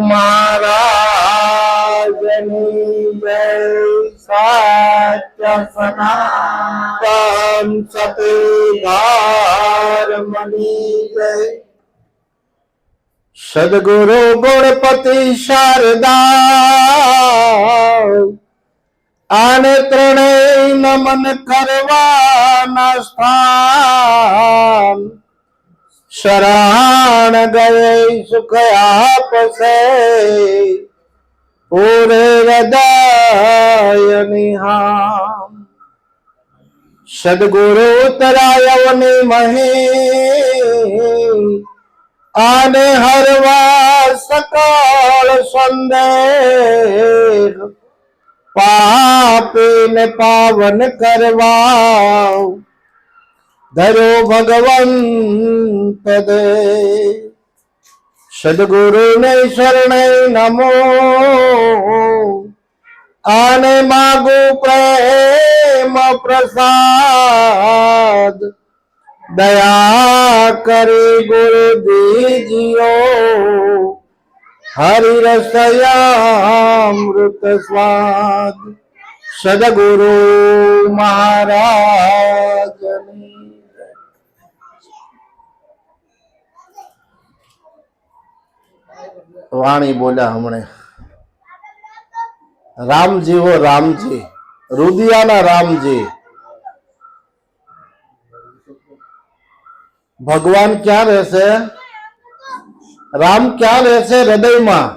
મહારાજની જય. સત્ય સનાતન સતી ધર્મની જય. સદગુરુ ગણપતિ શારદા આને ત્રણેય નમન કરવાના સ્થાન. શરણ ગયે સુખ આપશે પૂરે હૃદય નિહામ. સદગુરુ ઉતરાયવની મહી આને હરવા સકળ સંદેહ. પાપીને પાવન કરવા ધરો ભગવંત દે. સદગુરુને શરણે નમો આને માગુ પ્રેમ પ્રસાદ. દયા કરી ગુરુ દીજીઓ હરિ રસયામૃત સ્વાદ. સદગુરુ મહારાજની વાણી બોલ્યા હમણે. રામજી હો રામજી, રુદિયાના રામજી. ભગવાન ક્યાં રહેશે? રામ ક્યાં રહેશે? હૃદયમાં.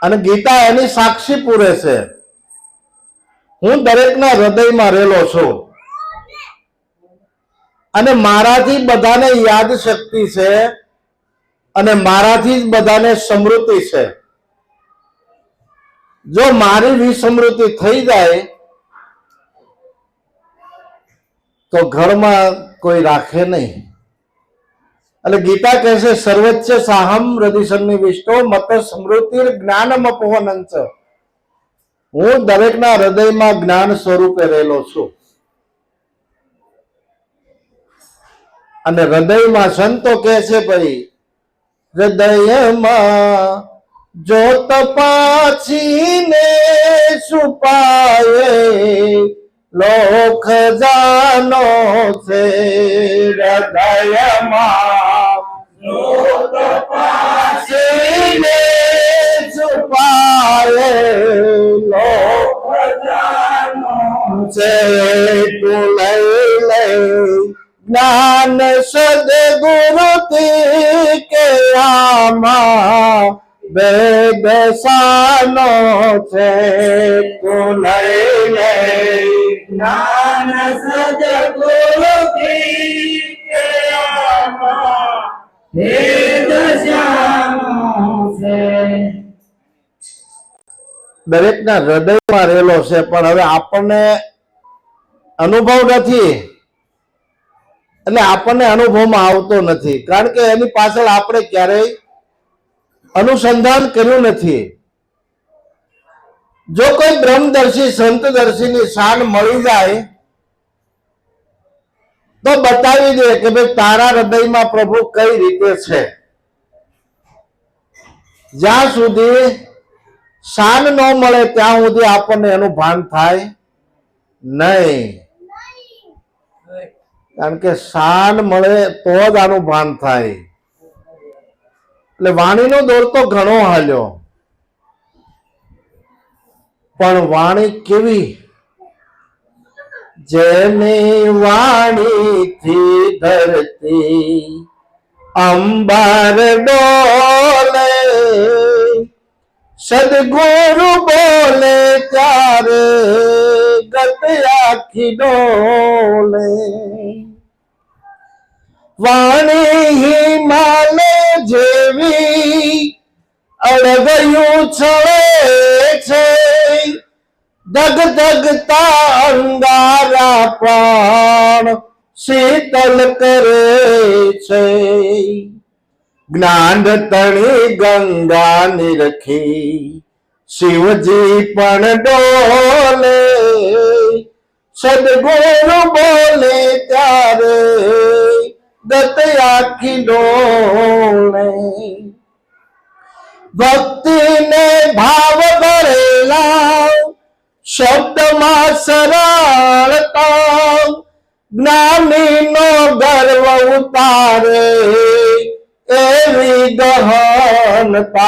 અને ગીતા એની સાક્ષી પૂરે છે. હું દરેકના હૃદયમાં રહેલો છું અને મારાથી બધાને યાદ શક્તિ છે અને મારાથી જ બધાને સમૃદ્ધિ છે. જો મારી વિસ્મૃતિ થઈ જાય તો ઘરમાં કોઈ રાખે નહીં. એટલે ગીતા કહે છે સર્વોચ્ચ સાહમ હૃદય સન્નિવિષ્ટો મત સ્મૃતિ જ્ઞાનમ અપવનંચ. હું દરેકના હૃદયમાં જ્ઞાન સ્વરૂપે રહેલો છું. અને હૃદયમાં સંતો કહે છે ભાઈ હૃદયમાં જોત પાછીને છુપાયે લોક જાનો છે. હૃદયમાં જોત પાછીને છુપાયે લોક જાનો છે. તું લઈ લઈ જ્ઞાન સદગુરુથી કે આમાં વેદ સાનો છે. તું લઈ લઈ જ્ઞાન સદગુરુથી કે આમાં વેદ સાનો છે. દરેકના હૃદયમાં રહેલો છે પણ હવે આપણને અનુભવ નથી. એટલે આપણને અનુભવમાં આવતો નથી કારણ કે એની પાછળ આપણે ક્યારેય અનુસંધાન કર્યું નથી. જો કોઈ બ્રહ્મદર્શી સંતદર્શીની શાન મળી જાય તો બતાવી દે કે ભાઈ તારા હૃદયમાં પ્રભુ કઈ રીતે છે. જ્યાં સુધી શાન ન મળે ત્યાં સુધી આપણને એનું ભાન થાય નહીં. કારણ કે શાન મળે તો જ આનું ભાન થાય. એટલે વાણીનો દોર તો ઘણો હાલ્યો પણ વાણી કેવી? જેની વાણીથી ધરતી અંબર ડોલે. સદગુરુ બોલે ત્યારે ગત આખી ડોલે. વાણી હિમાલય જેવી અળગયું છળે છે. દગ દગતા અંગારા પ્રાણ શીતલ કરે છે. જ્ઞાન તણી ગંગા નિરખી શિવજી પણ ડોલે. સદગુરુ બોલે ત્યારે ગત આખી ડોલે. ભક્તિને ભાવ ભરેલા શબ્દમાં સરળતા જ્ઞાનીનો ગર્વ ઉતારે એવી ગહનતા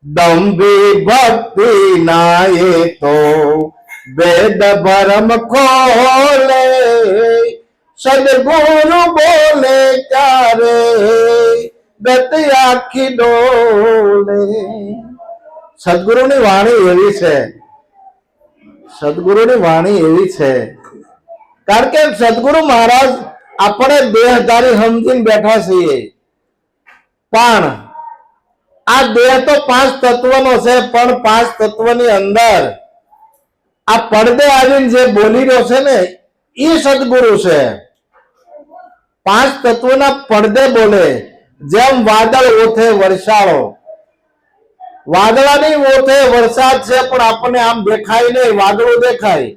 દંભી ભક્તિ નાએ તો વેદ ભરમ ખોલે સદગુરુ બોલે ત્યારે ગતિ આખી ડોલે. સદગુરુની વાણી એવી છે, સદગુરુની વાણી એવી છે. કારણ કે સદગુરુ મહારાજ આપણે દેહધારી સમજીને બેઠા છીએ, પણ આ દેહ તો 5 તત્વનો છે, પણ 5 તત્વની અંદર આ પડદે આવીને જે બોલી રહ્યો છે ને એ સદગુરુ છે. 5 તત્વના પડદે બોલે. જેમ વાદળ ઓથે વરસાળો, વાદળાની ઓથે વરસાદ છે પણ આપણને આમ દેખાય નહીં, વાદળો દેખાય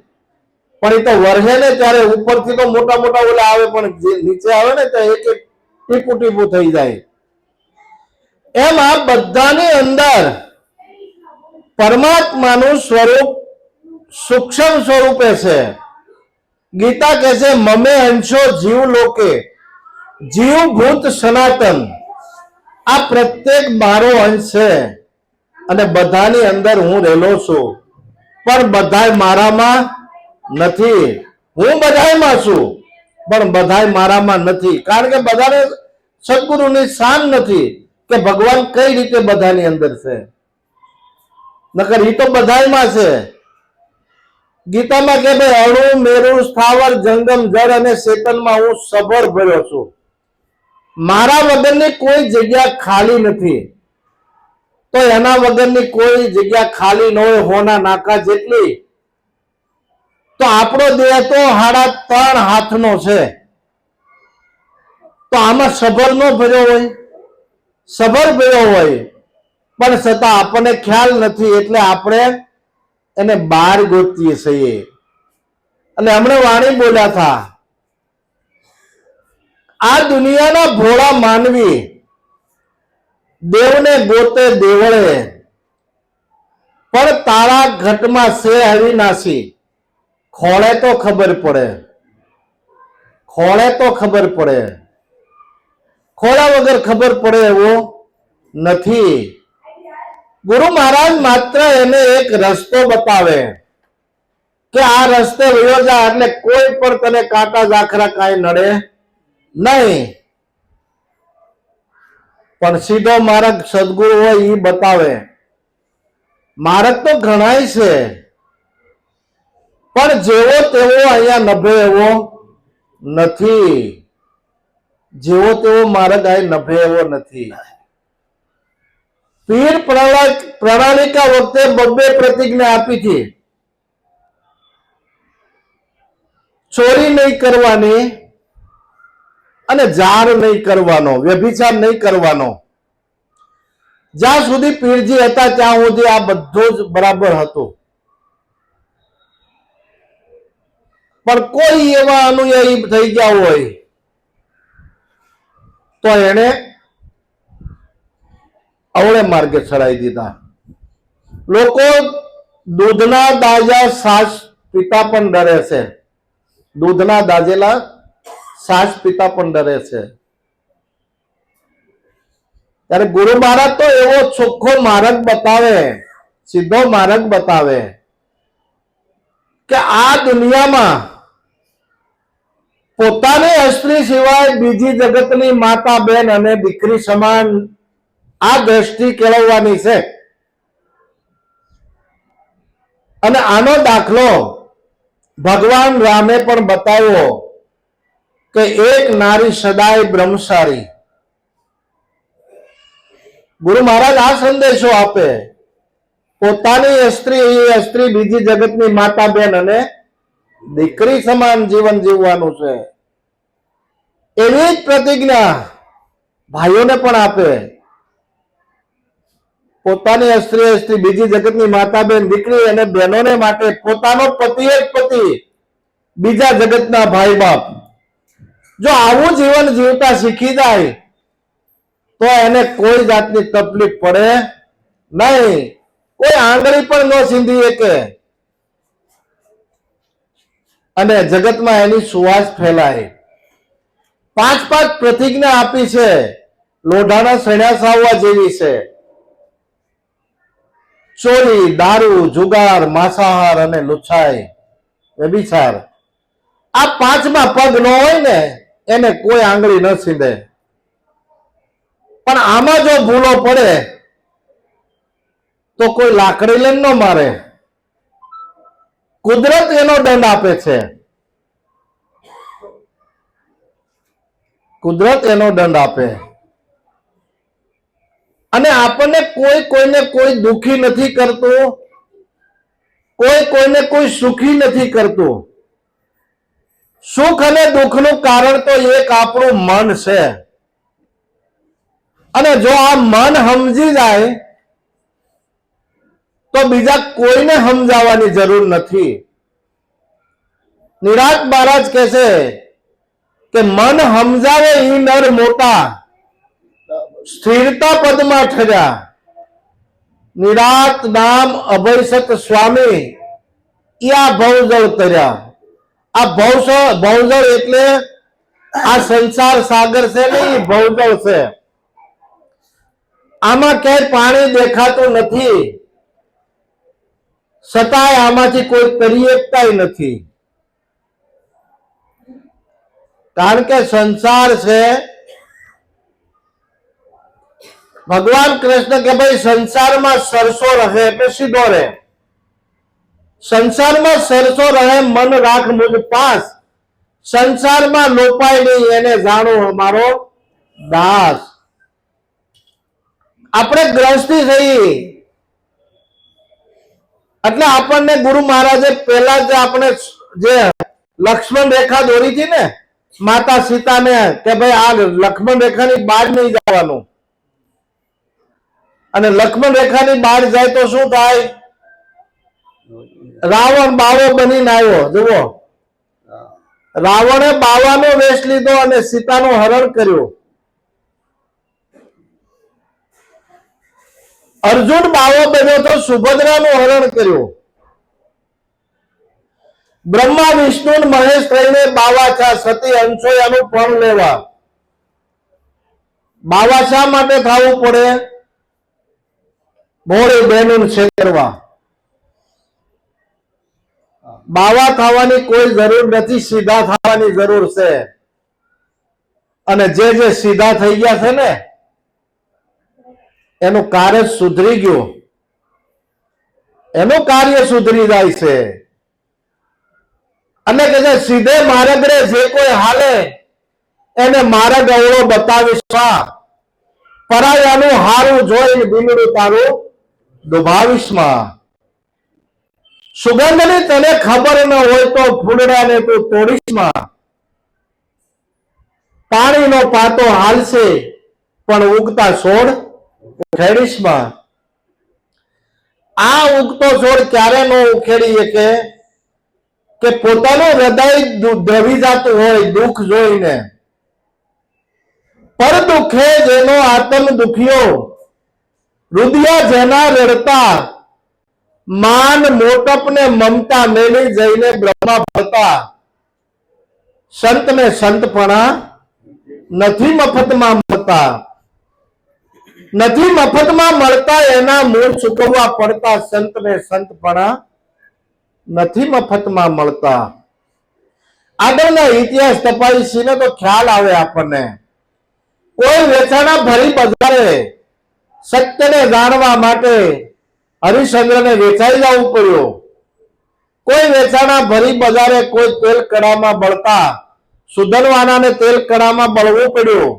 પણ એ તો વરસે ને ત્યારે ઉપરથી તો મોટા મોટા ઓલા આવે પણ જે નીચે આવે ને તો એક એક ટીપું ટીપું થઈ જાય. એમ આ બધાની અંદર પરમાત્માનું સ્વરૂપ સૂક્ષ્મ સ્વરૂપે છે. ગીતા કહે છે મમે અંશો જીવ લોકે, જીવ ભૂત સનાતન. આ પ્રત્યેક મારો અંશ છે અને બધાની અંદર હું રહેલો છું, પણ બધાય મારામાં નથી. હું બધાયમાં છું પણ બધાય મારામાં નથી. કારણ કે બધાને સદગુરુની શાન નથી કે ભગવાન કઈ રીતે બધાની અંદર છે, નકર એ તો બધાયમાં છે. ગીતામાં કે ભાઈ અણુ મેરુ સ્થાવર જંગમ જળ અને ચેતનમાં હું સભર ભર્યો છું. મારા વગરની કોઈ જગ્યા ખાલી નથી. તો એના વગરની કોઈ જગ્યા ખાલી ન હોય હોના નાકા જેટલી. તો આપણો દેહ તો 3.5 હાથનો છે, તો આમાં સભર નો ભર્યો હોય? સભર ભર્યો હોય પણ છતાં આપણને ખ્યાલ નથી, એટલે આપણે એને બહાર ગોતીએ છીએ. અને હમણાં વાણી બોલ્યા હતા, આ દુનિયાના ભોળા માનવી દેવને ગોતે દેવળે, પણ તારા ઘટમાં છે અવિનાશી. ખોળે તો ખબર પડે, ખોળે તો ખબર પડે, ખોળા વગર ખબર પડે એવો નથી. ગુરુ મહારાજ માત્ર એને એક રસ્તો બતાવે કે આ રસ્તે વયો જા એટલે કોઈ પણ તને કાંટા ઝાખરા કાંઈ નડે નહીં. પણ સીધો માર્ગ સદગુરુ હોય એ બતાવે. માર્ગ તો ઘણાય છે પણ જેવો તેવો અહીંયા નભે એવો નથી. જેવો તેવો માર્ગ અહીં નભે એવો નથી. પીર પ્રણાલિકા વખતે 2 પ્રતિજ્ઞા આપી હતી. ચોરી નહીં કરવાની અને જાર નહીં કરવાનો, વ્યભિચાર નહીં કરવાનો. જ્યાં સુધી પીરજી હતા ત્યાં સુધી આ બધું જ બરાબર હતું. પણ કોઈ એવા અનુયાયી થઈ ગયા હોય તો એને અવળે માર્ગે ચડાવી દીધા. લોકો દૂધના દાજા છાશ પીતા પણ ડરે છે. દૂધના દાજેલા છાશ પીતા પણ ડરે છે. ત્યારે ગુરુ મહારાજ તો એવો ચોખ્ખો માર્ગ બતાવે, સીધો માર્ગ બતાવે કે આ દુનિયામાં પોતાની સ્ત્રી સિવાય બીજી જગતની માતા બેન અને દીકરી સમાન આ દ્રષ્ટિ કેળવવાની છે. અને આનો દાખલો ભગવાન રામે પણ બતાવ્યો કે એક નારી સદાય બ્રહ્મચારી. ગુરુ મહારાજ આ સંદેશો આપે, પોતાની સ્ત્રી બીજી જગતની માતા બેન અને દીકરી સમાન જીવન જીવવાનું છે. એવી જ પ્રતિજ્ઞા ભાઈઓને પણ આપે. પોતાની સ્ત્રી બીજી જગતની માતા બેન દીકરી અને બહેનોને માટે પોતાનો પતિ જ પતિ, બીજા જગતના ભાઈ બાપ. જો આવું જીવન જીવતા શીખી જાય તો એને કોઈ જાતની તકલીફ પડે નહીં, કોઈ આંગળી પણ ન સીંધી શકે અને જગતમાં એની સુવાસ ફેલાય. 5 પ્રતિજ્ઞા આપી છે, લોઢાના સણ્યા સાવવા જેવી છે. ચોરી, દારૂ, જુગાર, માંસાહાર અને લુચ્છાઈ, વ્યભિચાર, આ 5માં પગ ન હોય ને એને કોઈ આંગળી ન સીંધે. પણ આમાં જો ભૂલો પડે તો કોઈ લાકડી લઈને ન મારે. કુદરત એનો દંડ આપે છે, કુદરત એનો દંડ આપે. અને આપણને કોઈને કોઈ દુખી નથી કરતું, કોઈને કોઈ સુખી નથી કરતું. સુખ અને દુઃખનું કારણ તો એક આપણું મન છે. અને જો આ મન સમજી જાય તો બીજા કોઈને સમજાવવાની જરૂર નથી. નિરાંત મહારાજ કહે છે કે મન સમજાવે ઈ નર મોટા, સ્થિરતા પદમાં ઠર્યા. નિરાંત નામ અભયસત સ્વામી આ ભવજળ તર્યા. આ ભવજળ એટલે આ સંસાર સાગર છે ને એ ભવજળ છે. આમાં ક્યાંય પાણી દેખાતું નથી, છતાંય આમાંથી કોઈ તરી એકતા નથી. કારણ કે સંસાર છે. ભગવાન કૃષ્ણ કે ભાઈ સંસારમાં સરસો રહે એટલે સીધો રહે. સંસારમાં સરસો રહે મન રાખ મુજ પાસ, સંસારમાં લોપાય નહીં એને જાણો અમારો દાસ. આપણે ગ્રસ્તી થઈ એટલે આપણને ગુરુ મહારાજે પહેલા જ આપણે જે લક્ષ્મણ રેખા દોરી હતી ને માતા સીતાને કે ભાઈ આ લક્ષ્મણ રેખાની બહાર નહીં જવાનું. અને લક્ષ્મણ રેખાની બહાર જાય તો શું થાય? રાવણ બાવો બનીને આવ્યો. જુઓ, રાવણે બાવાનો વેશ લીધો અને સીતાનું હરણ કર્યું. અર્જુન બાવો બન્યો તો સુભદ્રાનું હરણ કર્યું. બ્રહ્મા વિષ્ણુ મહેશ થઈને બાવા છા, સતી અંશોયાનું પણ લેવા. બાવા શા માટે થવું પડે? ભોળી બહેનું છેતરવા. બાવા થવાની કોઈ જરૂર નથી, સીધા થવાની જરૂર છે. અને જે સીધા થઈ ગયા છે ને એનું કાર્ય સુધરી ગયું, એનું કાર્ય સુધરી જાય છે. અને કે સીધે માર્ગ રે જે કોઈ હાલે એને માર્ગ અવળો બતાવીશ. પરાયાનું હારું જોઈને બિનડું તારું દુભાવીશમાં. સુગંધની તને ખબર ન હોય તો ફૂલડાને તું તોડીશમાં. પાણીનો પાતો હાલશે પણ ઉગતા છોડ ઉખેડીશમાં. આ ઉગતો છોડ ક્યારે નો ઉખેડી શકે કે પોતાનું હૃદય દ્રવી જતું હોય દુઃખ જોઈને. પર દુઃખે જેનો આત્મ દુખ્યો, રુદિયા જેના રડતા, માન મોટપ ને મમતા મેલી જઈને બ્રહ્મા ભરતા. સંતને સંતપણા નથી મફતમાં મળતા, નથી મફતમાં મળતા એના મૂળ ચૂકવવા પડતા. સંતને સંતપણા નથી મફતમાં મળતા. આગળના ઇતિહાસ તપાસીને તો ખ્યાલ આવે આપણને. કોઈ વેચાણા ભરી બજારે સત્યને જાણવા માટે હરિશ્ચંદ્રને વેચાઈ જવું પડ્યું. કોઈ વેચાણા ભરી બજારે કોઈ તેલ કડામાં બળતા સુધનવાનાને તેલ કડામાં બળવું પડ્યું.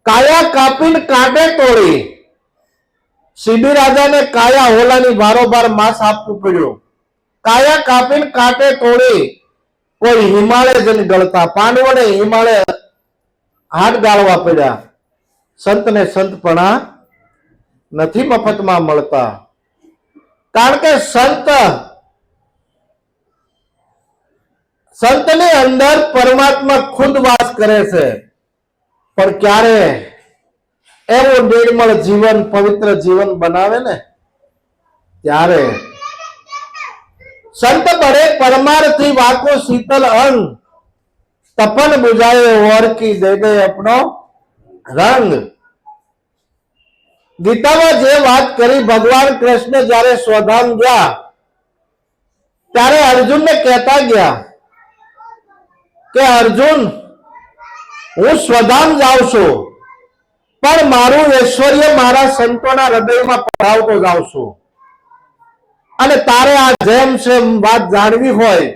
કાયા કાપીને કાંટે તોડી સીબી રાજાને કાયા હોલાની બારોબાર માંસ આપવું પડ્યું. કાયા કાપીને કાંટે તોડી કોઈ હિમાલય જઈને ગળતા, પાંડવોને હિમાલય હાથ ગાળવા પડ્યા. સંતને સંતપણા નથી મફતમાં મળતા. કારણ કે સંતની અંદર પરમાત્મા ખુદ વાસ કરે છે. પણ ક્યારે એવું નિર્મળ જીવન, પવિત્ર જીવન બનાવે ને ત્યારે સંત બડે પરમારથી વાકો શીતલ અંગ, તપન બુझाए और की दे दे अपनो રંગ. ગીતામાં જે વાત કરી, ભગવાન કૃષ્ણ જ્યારે સ્વધામ ગયા ત્યારે અર્જુનને કહેતા ગયા કે અર્જુન, હું સ્વધામ જાઉં છું, પણ મારું ઐશ્વર્ય મારા સંતોના હૃદયમાં પધરાવતો જાઉં છું. અને તારે આ જેમ છે વાત જાણવી હોય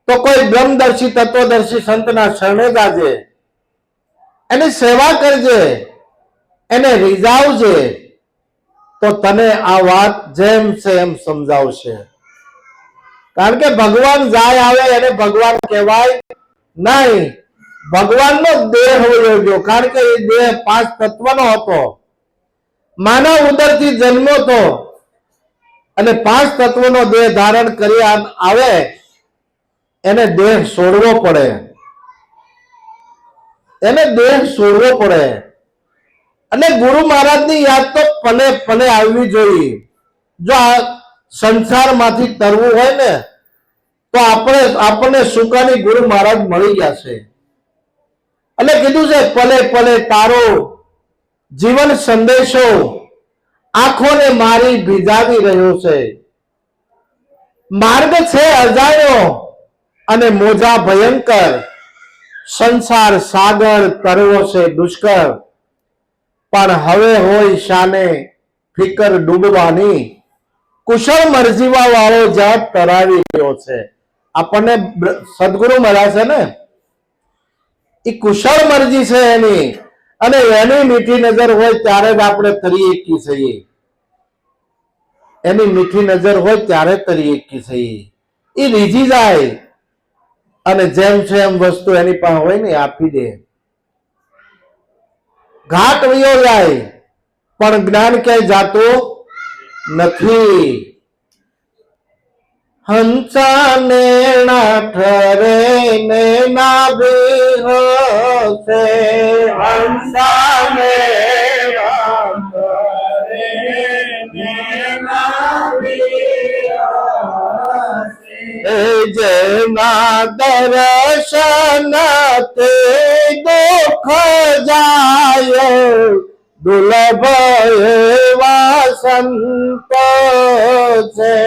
તો કોઈ બ્રહ્મદર્શી, તત્વદર્શી સંતના શરણે જાજે, એની સેવા કરજે, એને રીઝાવજે, તો તને આ વાત જેમ છે એમ સમજાવશે. કારણ કે ભગવાન જાય આવે એને ભગવાન કહેવાય નહીં. ભગવાનનો દેહ હોવો જોઈએ, કારણ કે એ દેહ 5 તત્વનો હતો. માનવ ઉદરથી જન્મ્યો હતો અને 5 તત્વનો દેહ ધારણ કરી આવે, એને દેહ છોડવો પડે, એને દેહ છોડવો પડે. અને ગુરુ મહારાજની યાદ તો પલે પલે આવવી જોઈએ. જો આ સંસારમાંથી તરવું હોય ને તો આપણને સુકાની ગુરુ મહારાજ મળી ગયા છે. એટલે કીધું છે પલે પલે તારો જીવન સંદેશો આંખોને મારી ભીજાવી રહ્યો છે. માર્ગ છે અજાણ્યો અને મોજા ભયંકર, સંસાર સાગર તરવો છે દુષ્કર. પણ હવે હોય શાને ફિકર ડૂબવાની, કુશળ મરજીવા વાળો જ્યાં તરાવી રહ્યો છે. આપણને સદગુરુ મળ્યા છે ને, એ કુશળ મરજી છે એની, અને એની મીઠી નજર હોય ત્યારે જ આપણે તરી એકી છીએ. એની મીઠી નજર હોય ત્યારે તરી એકી છીએ. એ રીઝી જાય અને જેમ છે એમ વસ્તુ એની પાસે હોય ને આપી દે. ઘાટ વયો જાય પણ જ્ઞાન ક્યાંય જાતું નથી. હંસાને ના ઠરે ને ના બેહસે, હંસાને ના ઠરે ને ના બેહસે, જેના દર્શન તે દુઃખ જાય, દુર્લભ એવા સંત છે.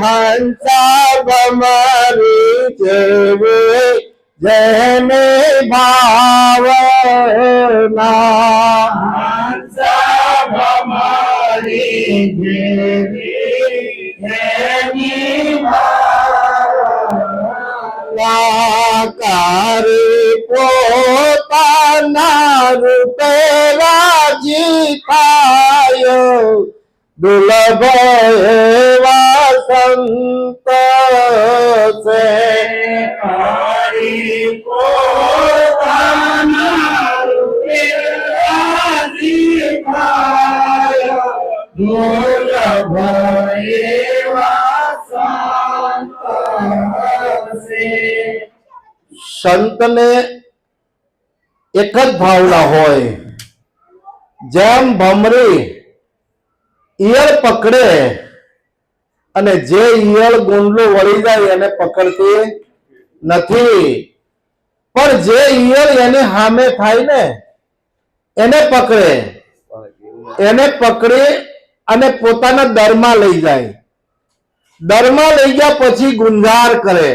હંસા ભમરી જેવે જેને ભાવના, હંસા ભમરી જેવી જેની ભાવના, કરી પોતાના રૂપે રાજી થાય, દુર્લભ એવા સંત છે. હરી પોતાના રૂપે રાજી થાય, દુર્લભ એવા સંત છે. સંતને એક જ ભાવના હોય. જેમ ભમરી ઈયળ પકડે અને જે ઈયળ ગુંડલું વળી જાય એને પકડતી નથી, પણ જે ઈયળ એને સામે થાય ને એને પકડે, એને પકડી અને પોતાના દરમાં લઈ જાય. દરમાં લઈ ગયા પછી ગુંજાર કરે,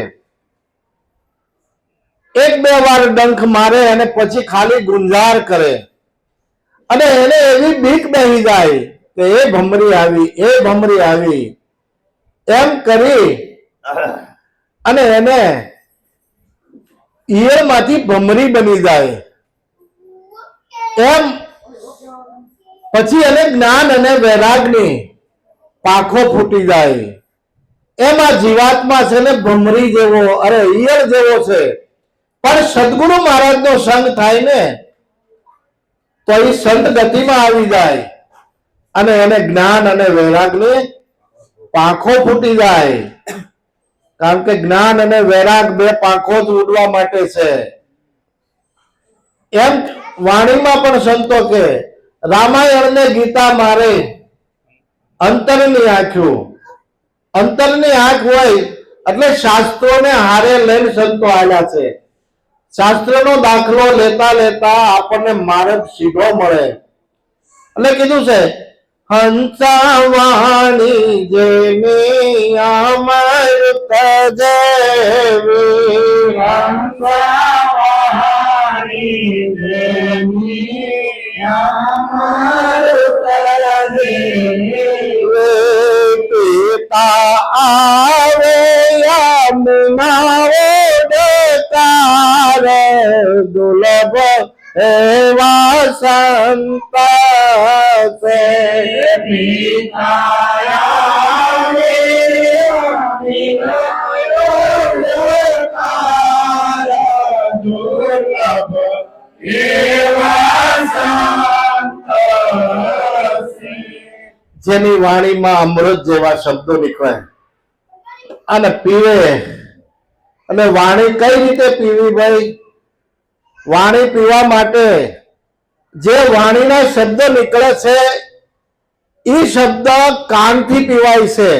1-2 વાર ડંખ મારે અને પછી ખાલી ગુંજાર કરે. અને એને એવી બીક બેસી જાય કે એ ભમરી આવી, એ ભમરી આવી એમ કરી અને એને ઈયળમાંથી ભમરી બની જાય. એમ પછી એને જ્ઞાન અને વૈરાગની પાંખો ફૂટી જાય. એમ આ જીવાત્મા છે ને ભમરી જેવો, અરે ઈયળ જેવો છે. પણ સદગુરુ મહારાજનો સંગ થાય ને તો એ સંત ગતિમાં આવી જાય અને એને જ્ઞાન અને વૈરાગની પાંખો ફૂટી જાય. કારણ કે જ્ઞાન અને વૈરાગ બે પાંખો જ ઉડવા માટે છે. એમ વાણીમાં પણ સંતો કે રામાયણ ને ગીતા મારે અંતરની આંખ્યું. અંતરની આંખ હોય એટલે શાસ્ત્રોને હારે લઈને સંતો આવ્યા છે. શાસ્ત્રનો દાખલો લેતા લેતા આપણને માર્ગ સીધો મળે. એટલે કીધું છે હંસાવાણી જેવી અમૃત જેવી હંસાવાણી જેવી અમૃત જેવી પિતા આવે યમુના ઓડકાર દુર્લભ એવા સંત છે. જેની વાણીમાં અમૃત જેવા શબ્દો નીકળે અને પીવે. અને વાણી કઈ રીતે પીવી ભાઈ? વાણી પીવા માટે જે વાણીના શબ્દ નીકળે છે એ શબ્દ કાનથી પીવાય છે.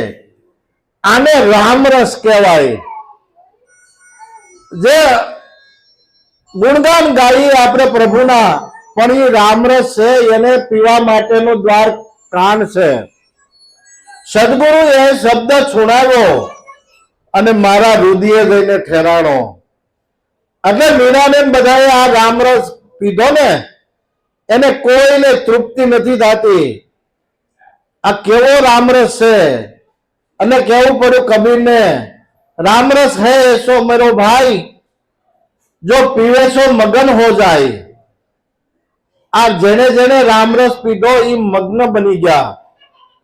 આને રામરસ કહેવાય. જે ગુણગાન ગાઈએ આપણે પ્રભુના, પણ એ રામરસ છે, એને પીવા માટેનું દ્વાર કાન છે. સદગુરુ એ શબ્દ છુણાવ્યો અને મારા હૃદયે જઈને ઠેરાણો. એટલે મીરાબેન બધાએ આ રામરસ પીધો ને એને કોઈને તૃપ્તિ નથી થતી. આ કેવો રામરસ છે! અને કેવું પડ્યું કબીરને, रामरस है ऐसो मेरो भाई जो पीवे सो मगन हो जाए. आ जेने जेने रामरस पीधो ई मग्न बनी गया.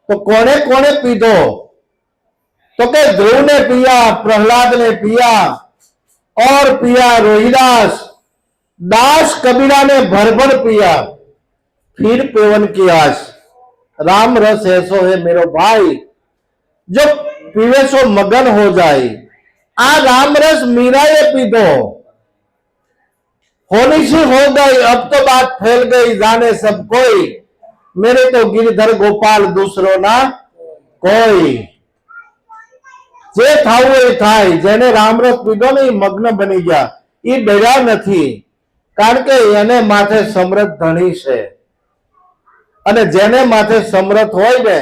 तो कोने कोने पीधो? तो के ध्रुव ने पिया, प्रहलाद ने पिया और पिया रोहिदास, दास कबीरा ने भर भर पिया, फिर पेवन की आस. राम रस ऐसो है मेरो भाई जो पीवे सो मगन हो जाए. आ राम रस मीराए पीधो, होनी सी हो गई, अब तो बात फैल गई, जाने सब कोई, मेरे तो गिरधर गोपाल दूसरो ना कोई. जे थावू ए थाय. जेने रामरस पीधो ने मग्न बनी गया, ई डर्या नथी, कारण के एने माथे समृद्ध धणी छे. અને જેને માથે સમર્થ હોય ને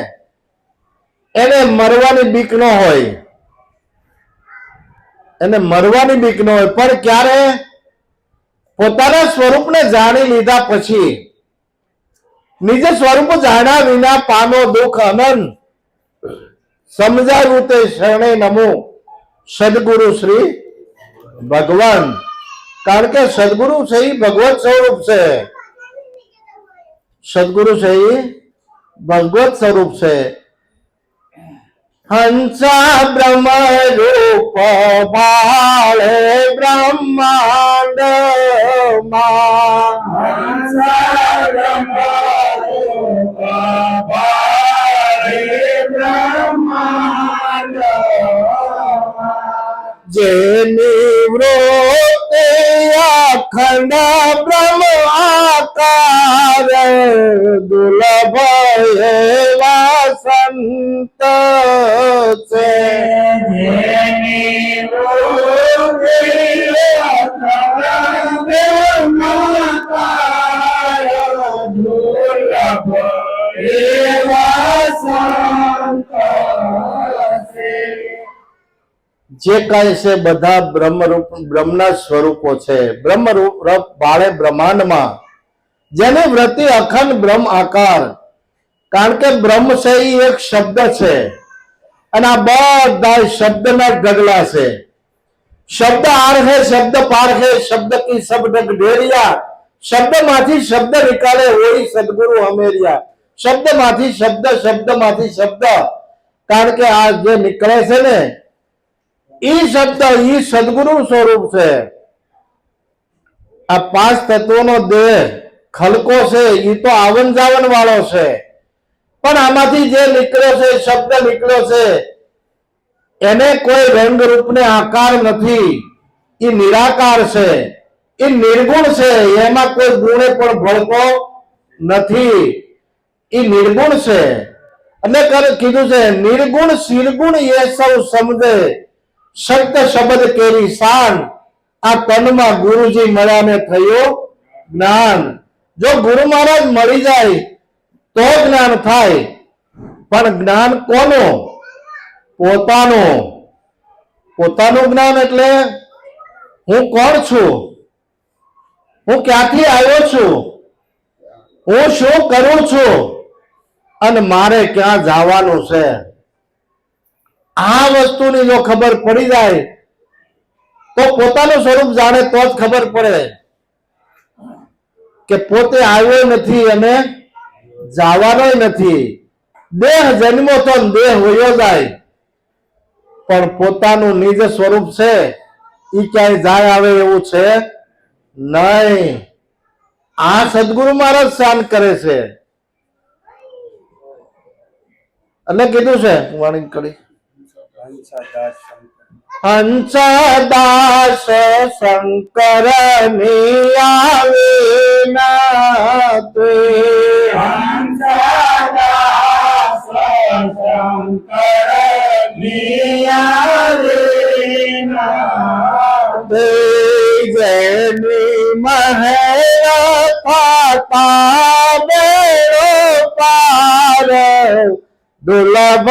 એને મરવાની બીક ન હોય, એને મરવાની બીક ન હોય. પણ ક્યારે પોતાના સ્વરૂપને જાણી લીધા પછી, નિજ સ્વરૂપ જાણ્યા વિના પાનો દુઃખ અનંત, સમજાયું તે શરણે નમો સદગુરુ શ્રી ભગવાન. કારણ કે સદગુરુ છે એ ભગવત સ્વરૂપ છે. सदगुरु से ही भगवत स्वरूप से. हंसा ब्रह्म रूप भाले ब्रह्मांड हंसा ब्रह्म रूप भाले ब्रह्मांड जे निवृत्ति अखंड ब्रह्म आकार दुर्लभ एवा संत से. दुर्लभ एवा संत જે કાંઈ છે બધા બ્રહ્મરૂપ બ્રહ્મના સ્વરૂપો છે. બ્રહ્મરૂપ બાળે બ્રહ્માંડમાં જેની વૃત્તિ અખંડ બ્રહ્મ આકાર. કારણ કે બ્રહ્મ છે એ એક શબ્દ છે અને આ બધા શબ્દના ઢગલા છે. શબ્દ આરહે શબ્દ પારહે શબ્દ કી સબ ઢગ ઢેરિયા. શબ્દમાંથી શબ્દ નિકાલે હોય સદગુરુ હમેરિયા. શબ્દમાંથી શબ્દ, શબ્દમાંથી શબ્દ. કારણ કે આ જે નીકળે છે ને ઈ શબ્દ ઈ સદગુરુ સ્વરૂપ છે. આ પાંચ તત્વોનો દેહ ખલકો છે એ તો આવન જાવન વાળો છે, પણ આમાંથી જે નીકળ્યો છે શબ્દ નીકળ્યો છે એને કોઈ રંગ રૂપને આકાર નથી, એ નિરાકાર છે, એ નિર્ગુણ છે, એમાં કોઈ ગુણે પણ ભળતો નથી, એ નિર્ગુણ છે. એટલે કીધું છે નિર્ગુણ શિરગુણ એ સૌ સમજે, શબ્દ શબ્દ કેરી શાન, આ તનમાં ગુરુજી મળ્યાને થયો જ્ઞાન. જો ગુરુ મહારાજ મળી જાય તો જ્ઞાન થાય, પણ જ્ઞાન કોનું? પોતાનું. પોતાનું જ્ઞાન એટલે હું કોણ છું, હું ક્યાંથી આવ્યો છું, હું શું કરું છું અને મારે ક્યાં જવાનું છે. આ વસ્તુની જો ખબર પડી જાય તો પોતાનું સ્વરૂપ જાણે તો જ ખબર પડે કે પોતે આવ્યો નથી અને જવાનો નથી. દેહ જન્મો તો દેહ વયો જાય, પણ પોતાનું નિજ સ્વરૂપ છે એ ક્યાંય જાય આવે એવું છે નહીં. આ સદગુરુ મહારાજ શાન કરે છે. એટલે કીધું છે વાણી કરી હંસદાસ શંકર ની આવીના તે, હંસદાસ શંકર ની આવીના તે, જેની મહેર થતા બેડો પાર, દુર્લભ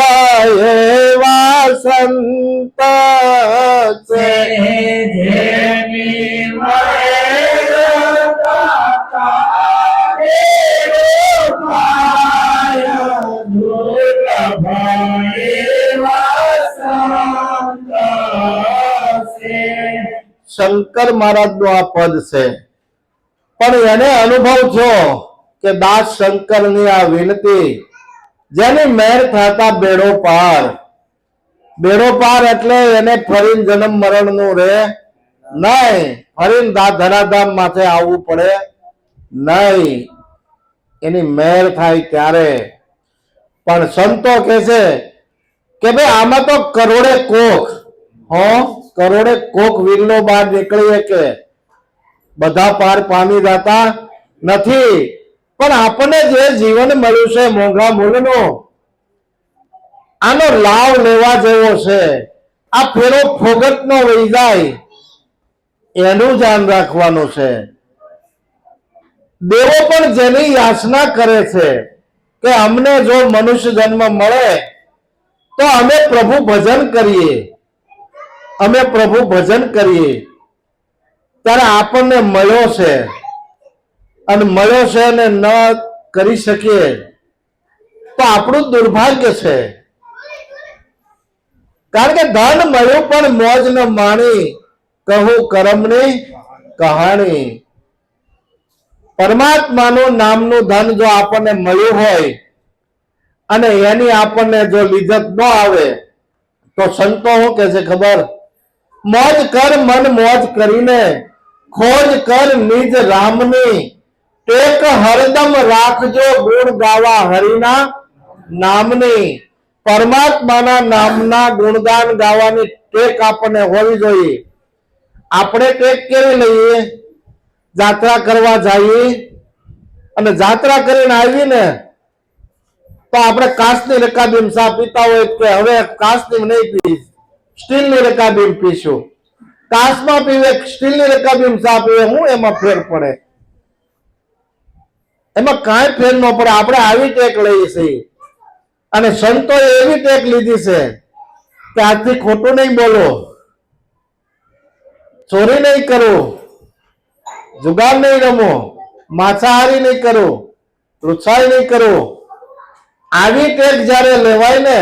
એવા સંત છે. જેની મહેર થતા બેડો પાર, દુર્લભ એવા સંત છે. શંકર મહારાજ નું આ પદ છે, પણ એને અનુભવ થયો કે દાસ શંકર ની આ વિનતી, જેની મેર થતા બેડો પાર. બેડો પાર એટલે એને ફરીને જન્મ મરણ નું રે નહીં, ફરીને ધરાધામ માથે આવવું પડે નહીં, એની મેર થાય ત્યારે. પણ સંતો કે છે કે ભાઈ આમાં તો કરોડે કોખ, કરોડે કોખ વિરલો બહાર નીકળીએ કે બધા પાર પામી જતા નથી. પણ આપણને જે જીવન મળ્યું છે મોંઘા મૂલ્યનું, આનો લાભ લેવા જેવો છે. આ ફેરો ફોગટ નો વહી જાય એનું ધ્યાન રાખવાનું છે. દેવો પણ જેની યાચના કરે છે કે અમને જો મનુષ્ય જન્મ મળે તો અમે પ્રભુ ભજન કરીએ, અમે પ્રભુ ભજન કરીએ, ત્યારે આપણને મળ્યો છે અને મળ્યો છે અને ન કરી શકીએ તો આપણું દુર્ભાગ્ય છે. કારણ કે ધન મળ્યું પણ મોજ ન માણી, કહું કર્મની કહાણી. પરમાત્માનું નામનું ધન જો આપણને મળ્યું હોય અને એની આપણને જો લીધત ન આવે તો સંતો શું કે છે ખબર? મોજ કર મન મોજ કરીને, ખોજ કર નિજ રામની, ટેક હરદમ રાખજો ગુણ ગાવા હરિના નામની. પરમાત્માના નામના ગુણગાન ગાવાની ટેક આપણને હોવી જોઈએ. આપણે ટેક કેવી લઈએ? જાત્રા કરવા જઈએ અને જાત્રા કરીને આવીને તો આપણે કાચની રકાબીમ ચા પીતા હોય કે હવે કાચની નહીં પીશ, સ્ટીલની રકાબીમ પીશું. કાચમાં પીવે સ્ટીલની રકાબીમ ચા પીવે, હું એમાં ફેર પડે? એમાં કાંઈ ફેર ન પડે. આપણે આવી ટેક લઈએ છીએ અને સંતોએ એવી ટેક લીધી છે કે આજથી ખોટું નહીં બોલો, ચોરી નહીં કરો, જુગાર નહીં રમો, માછાહારી નહીં કરો, લુચ્છાઈ નહીં કરો. આવી ટેક જ્યારે લેવાય ને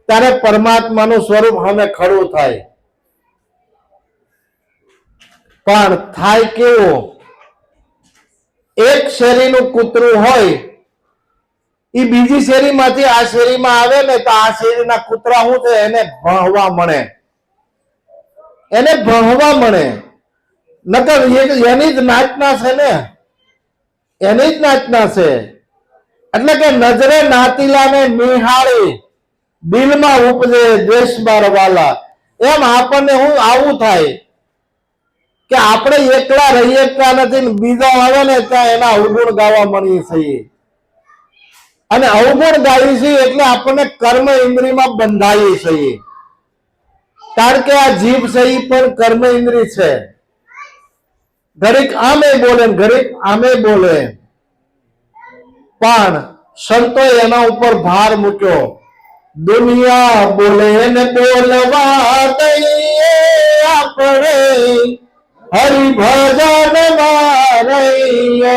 ત્યારે પરમાત્માનું સ્વરૂપ અમે ખડું થાય. પણ થાય કેવું? એક શેરીનું કૂતરું હોય એ બીજી શેરીમાંથી આ શેરીમાં આવે ને તો આ શેરીના કૂતરા શું છે? એને ભણવા મળે, એને ભણવા મળે. નકર એની જ નાચના છે ને, એની જ નાચના છે. એટલે કે નજરે નાતીલાને નિહાળી દિલમાં ઉપજે દ્વેષ બારવાલા. એમ આપણને હું આવું થાય કે આપણે એકલા રહી એકલા નથી ને બીજા આવે ને ત્યાં એના અવગુણ ગાવા મળીએ છીએ. અને અવગુણ ગાઈએ છીએ એટલે આપણને કર્મ ઇન્દ્રિયમાં બંધાઈએ છીએ. કારણ કે આ જીભ છે એ પણ કર્મ ઇન્દ્રિય છે. ઘડીક આમે બોલે ઘડીક આમે બોલે. પણ સંતોએ એના ઉપર ભાર મૂક્યો. દુનિયા બોલે ને બોલવા દઈએ આપણે, હરિભજન માં રહીએ.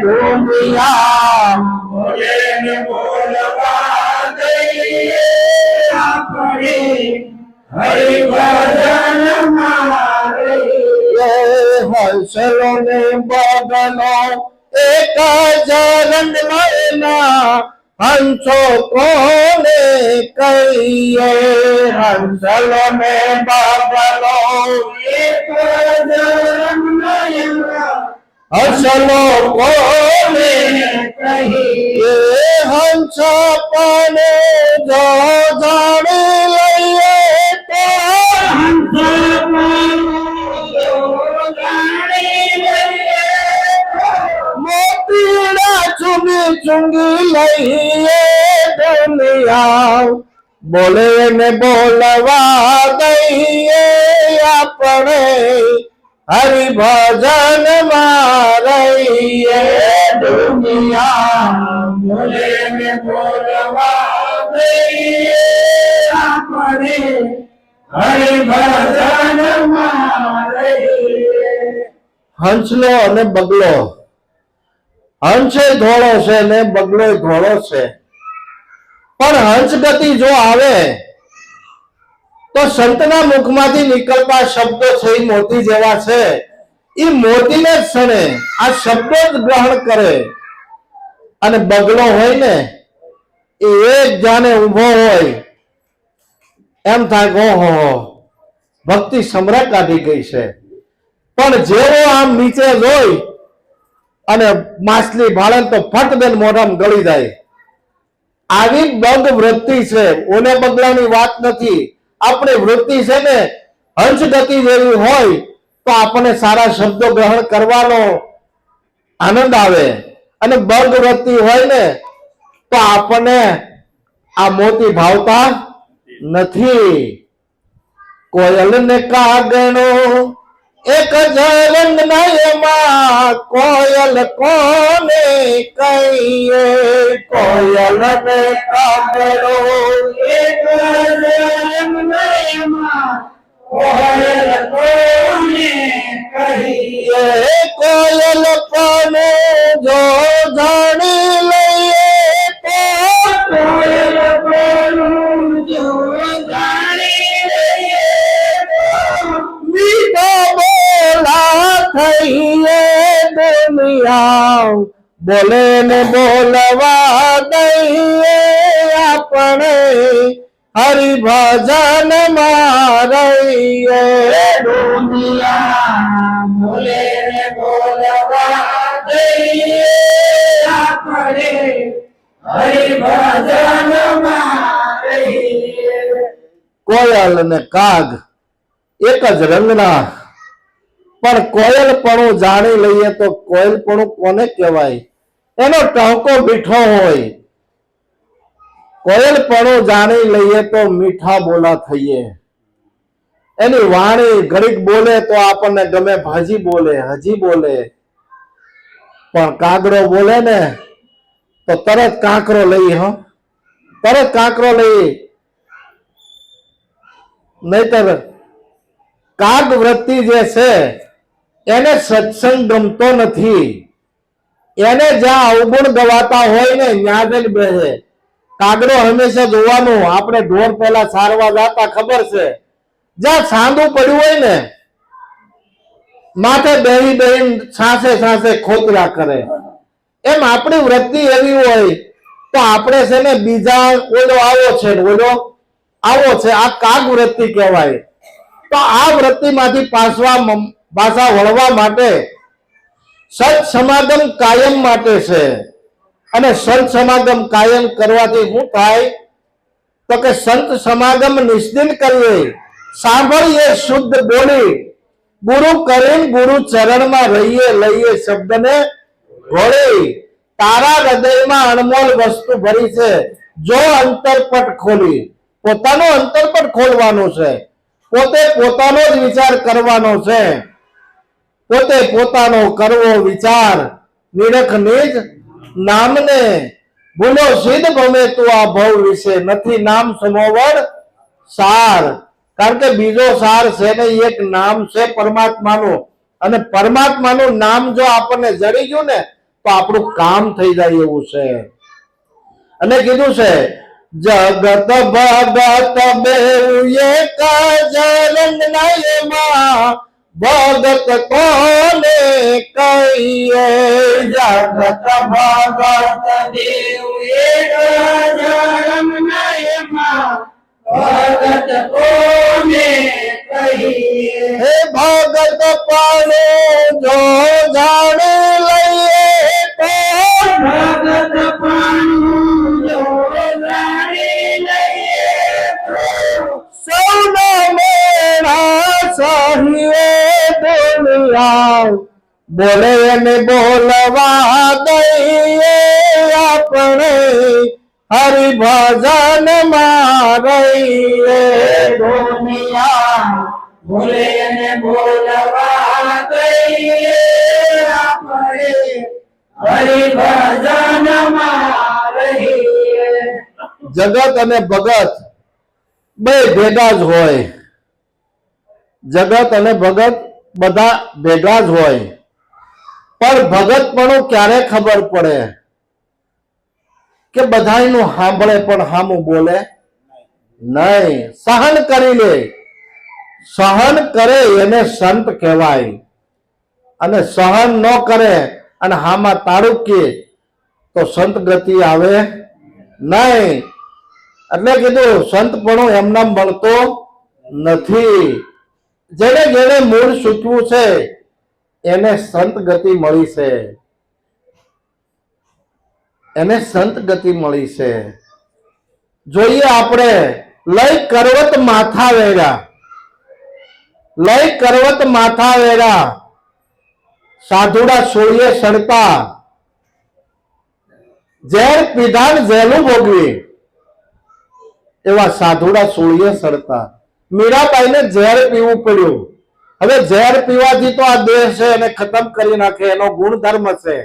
દુનિયા બોલે ને બોલવા દઈએ આપણે, હરિભજન માં રહીએ. હસલો ને બગલો એક જ રંગ લયના, હંસો કોને કહીએ. હંસલો ને બગલો એક જ રંગ નયના, હસલો કોને કહીએ. હંસ પણ જો જાણી લઈએ તો મોતીડા ચુંગી ચુંગી લઈએ. દુનિયા બોલે ને બોલવા દઈએ આપણે, હરિભજન માં રહીએ. દુનિયા બોલે ને બોલવા દઈએ આપણે, હરિભજન માં રહીએ. હંસલો અને બગલો, હંસે ધોળો છે ને બગલો ધોળો છે. પણ હંસ ગતિ જો આવે તો સંતના મુખમાંથી નીકળતા શબ્દો છે એ મોતી જેવા છે. એ મોતીને જ સણે, આ શબ્દો જ ગ્રહણ કરે. અને બગલો હોય ને એ એક જાણે ઊભો હોય એમ થાય કે ઓહો ભક્તિ સમરા કાઢી ગઈ છે. પણ જેવો આમ નીચે જોઈ અને માછલી ભાળે તો ફટ દેન મોઢામાં ગળી જાય. આવી બગ વૃત્તિ છે. ઓને બગલાની વાત નથી. આપણી વૃત્તિ છે ને હંસ ગતિ જેવી હોય તો આપણને સારા શબ્દો ગ્રહણ કરવાનો આનંદ આવે. અને બગ વૃત્તિ હોય ને તો આપણને આ મોતી ભાવતા નથી. કોયલ ને કાગણો એક જ રંગ નયમાં, કોયલ કોને કહીએ. કોયલ ને કાગણો એક જ રંગ નયમાં, કોયલ કોને કહીએ. કોયલ કોને જો જાણી લઈએ તો કોયલ કોનું જો જાણી લઈએ તો મીઠા બોલા થઈએ. દુનિયા બોલે ને બોલવા દઈએ આપણે, હરિભજન માં રહીએ. દુનિયા બોલે ને બોલવા દઈએ આપણે, હરિભજન માં રહીએ. કોયલ અને કાગ એક જ રંગના, પણ કોયલપણું જાણી લઈએ તો કોયલપણું કોને કહેવાય? એનો ટહુકો મીઠો હોય. કોયલપણું જાણી લઈએ તો મીઠા બોલા થઈએ. એની વાણી ઘડીક બોલે તો આપણને ગમે, હજી બોલે હજી બોલે. પણ કાગડો બોલે ને તો તરત કાંકરો લઈ, તરત કાંકરો લઈ. નહીતર કાગ વૃત્તિ જે છે એને સત્સંગ ગમતો નથી. એને જ્યાં અવગુણ ગવાતા હોય ને ત્યાં જ બેસે. કાગડો હંમેશા જોવાનું. આપણે ઢોર પહેલા સારવા જતા ખબર છે, જ્યાં સાંદું પડ્યું હોય ને માથે બેહી બેહી સાસે સાસે ખોતરા કરે. એમ આપણી વૃત્તિ એવી હોય તો આપણે છે ને બીજા ઓલો આવો છે ને ઓલો આવો છે, આ કાગ વૃત્તિ કહેવાય. તો આ વૃત્તિમાંથી પાછવા પાછા વળવા માટે સત સમાગમ કાયમ માટે છે. અને સંત સમાગમ કાયમ કરવાથી શું થાય? તો કે સંત સમાગમ નિશ્ચિત કરીએ, સાંભળીએ શુદ્ધ બોલી, ગુરુ કરીને ગુરુ ચરણમાં રહીએ, લઈએ શબ્દને ઘોળી. તારા હૃદયમાં અણમોલ વસ્તુ ભરી છે, જો અંતરપટ ખોલી. પોતાનો અંતરપટ ખોલવાનું છે, પોતે પોતાનો જ વિચાર કરવાનો છે, પોતે પોતાનો કરવો વિચાર. નિરખ નિજ નામને ભૂલો સિદ્ધ ભમે તું આ ભવ વિશે, નથી નામ સમોવડ સાર. કારણ કે બીજો સાર છે ને, એક નામ છે પરમાત્માનું. અને પરમાત્માનું નામ જો આપણને જડી ગયું ને તો આપણું કામ થઈ જાય એવું છે. અને કીધું છે જગત ભગત બેઉ એક જરંગનાયમાં, ભગત કોને કહીએ. જગત ભગત દેવ એક જરંગનાયમાં, ભગત કોને કહીએ. હે ભગત પણ જો જાણી લઈએ તો, ભગત પણ જો જાણી લઈએ તો, સૌના મેળા સહીએ દુનિયા. બોલે ને બોલવા દઈએ આપણે, હરિભજન માં રહીએ. દુનિયા બોલે ને બોલવા દઈએ આપણે, હરિભજનમાં રહીએ. જગત અને ભગત બે ભેગા જ હોય. જગત અને ભગત બધા ભેગા જ હોય. પણ ભગતપણું ક્યારે ખબર પડે? કે બધાયનું સાંભળે પણ સામું બોલે નહીં. સહન કરી લે. સહન કરે એને સંત કહેવાય. અને સહન ન કરે અને હામાં તાળુકીએ તો સંત ગતિ આવે નહીં. એટલે કીધું સંતપણું એમને મળતો નથી. જેને જેને મૂળ સૂચવું છે એને સંત ગતિ મળી છે. એને સંત ગતિ મળી છે. જોઈએ આપણે લઈ કરવત માથા વેરા, લઈ કરવત માથા વેરા, સાધુડા સોળીએ સડતા, ઝેર પીધાન ઝેલું ભોગવી. એવા સાધુડા સોળીએ સડતા. મીરાબાઈને ઝેર પીવું પડ્યું. હવે ઝેર પીવાથી તો આ દેહ છે એને ખતમ કરી નાખે, એનો ગુણધર્મ છે.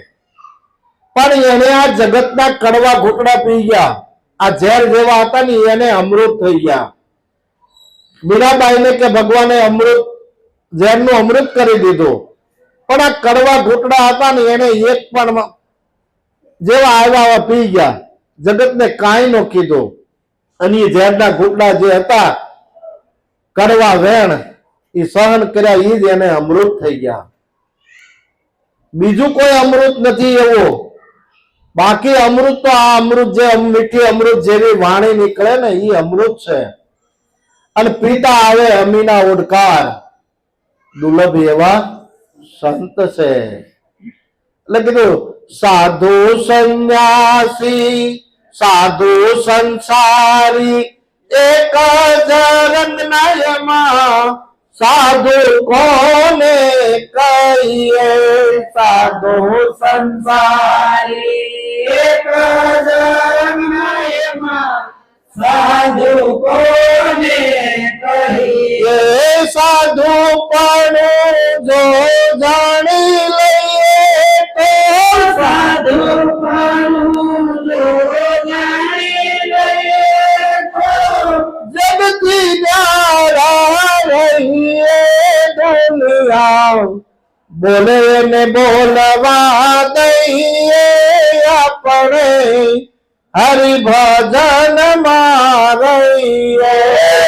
પણ એને આ જગતના કડવા ઘૂંટડા પી ગયા. આ ઝેર જેવા હતા ને એને અમૃત થઈ ગયા. મીરાબાઈને કે ભગવાને અમૃત, ઝેરનું અમૃત કરી દીધું. પણ આ કડવા ઘૂંટડા હતા ને એને એક પણ જેવા આવ્યા પી ગયા. જગતને કાંઈ ન કીધું. અને એ ઝેરના ઘૂંટડા જે હતા, કડવા વેણ, એ સહન કર્યા, એ જ એને અમૃત થઈ ગયા. બીજું કોઈ અમૃત નથી એવું. બાકી અમૃત તો આ અમૃત જે મીઠી અમૃત જેવી વાણી નીકળે ને એ અમૃત છે. અને પીતા આવે અમીના ઓડકાર, દુર્લભ એવા સંત છે. એટલે કીધું સાધુ સંન્યાસી, સાધુ સંસારી, એક જરંગનાયમાં, સાધુ કોને કહીએ. સાધુ સંસારી એક જરંગનાયમાં, સાધુ કોને કહીએ. એ સાધુ પણ જો જાણી લઈએ તો, સાધુ પણ જો જાણી લઈએ તો, જગતી ન્યારા રહીએ દુનિયા. બોલે ને બોલવા દઈએ આપણે, હરિભજન માં રહીએ.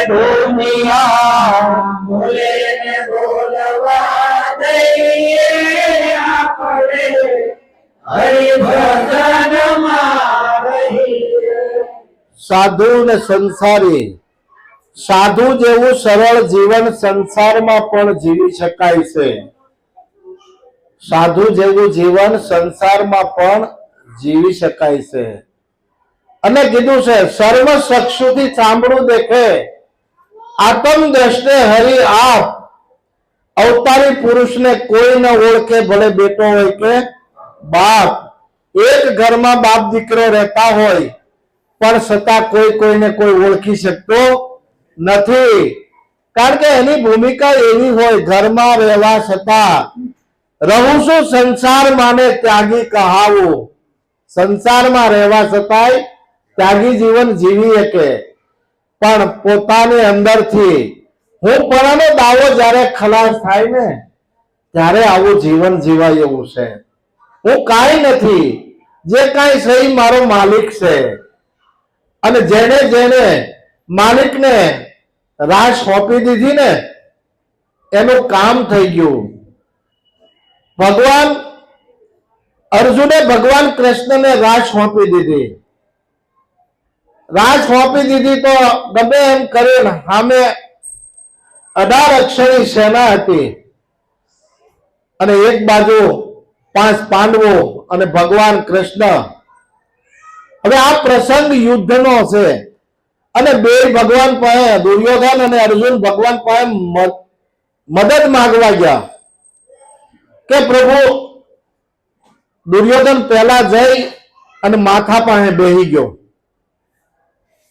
દુનિયા બોલે ને બોલવા દઈએ આપણે, હરિભજનમાં રહીએ. સાધુ ને સંસારી, સાધુ જેવું સરળ જીવન સંસારમાં પણ જીવી શકાય છે. સાધુ જેવું જીવન સંસારમાં પણ જીવી શકાય છે. અને કીધું છે સર્વ ચક્ષુથી ચામડું દેખે, આત્મ દ્રષ્ટે હરિ આપ. અવતારી પુરુષને કોઈ ન ઓળખે, ભલે બેટો હોય કે બાપ. એક ઘરમાં બાપ દીકરો રહેતા હોય પણ છતાં કોઈ કોઈને કોઈ ઓળખી શકતો નથી. કારણ કે એની ભૂમિકા એવી હોય, ઘરમાં રહેવા છતાં રહું છું સંસાર માને ત્યાગી કહાવું. સંસારમાં રહેવા છતાંય ત્યાગી જીવન જીવી શકે, પણ પોતાની અંદરથી હું પણનો દાવો જ્યારે ખલાસ થાય ને ત્યારે આવું જીવન જીવાય એવું છે. હું કાંઈ નથી, જે કાંઈ છે એ મારો માલિક છે. અને જેને જેને માલિકને રાહ સોંપી દીધી ને એનું કામ થઈ ગયું. ભગવાન અર્જુને ભગવાન કૃષ્ણને રાહ સોંપી દીધી. રાહ સોંપી દીધી તો ગમે એમ કરીને સામે 18 અક્ષરની સેના હતી અને એક બાજુ 5 પાંડવો અને ભગવાન કૃષ્ણ. હવે આ પ્રસંગ યુદ્ધનો છે અને બે ભગવાન પાસે, દુર્યોધન અને અર્જુન ભગવાન પાસે મદદ માંગવા ગયા કે પ્રભુ. દુર્યોધન પહેલા જઈ અને માથા પાસે બેહી ગયો.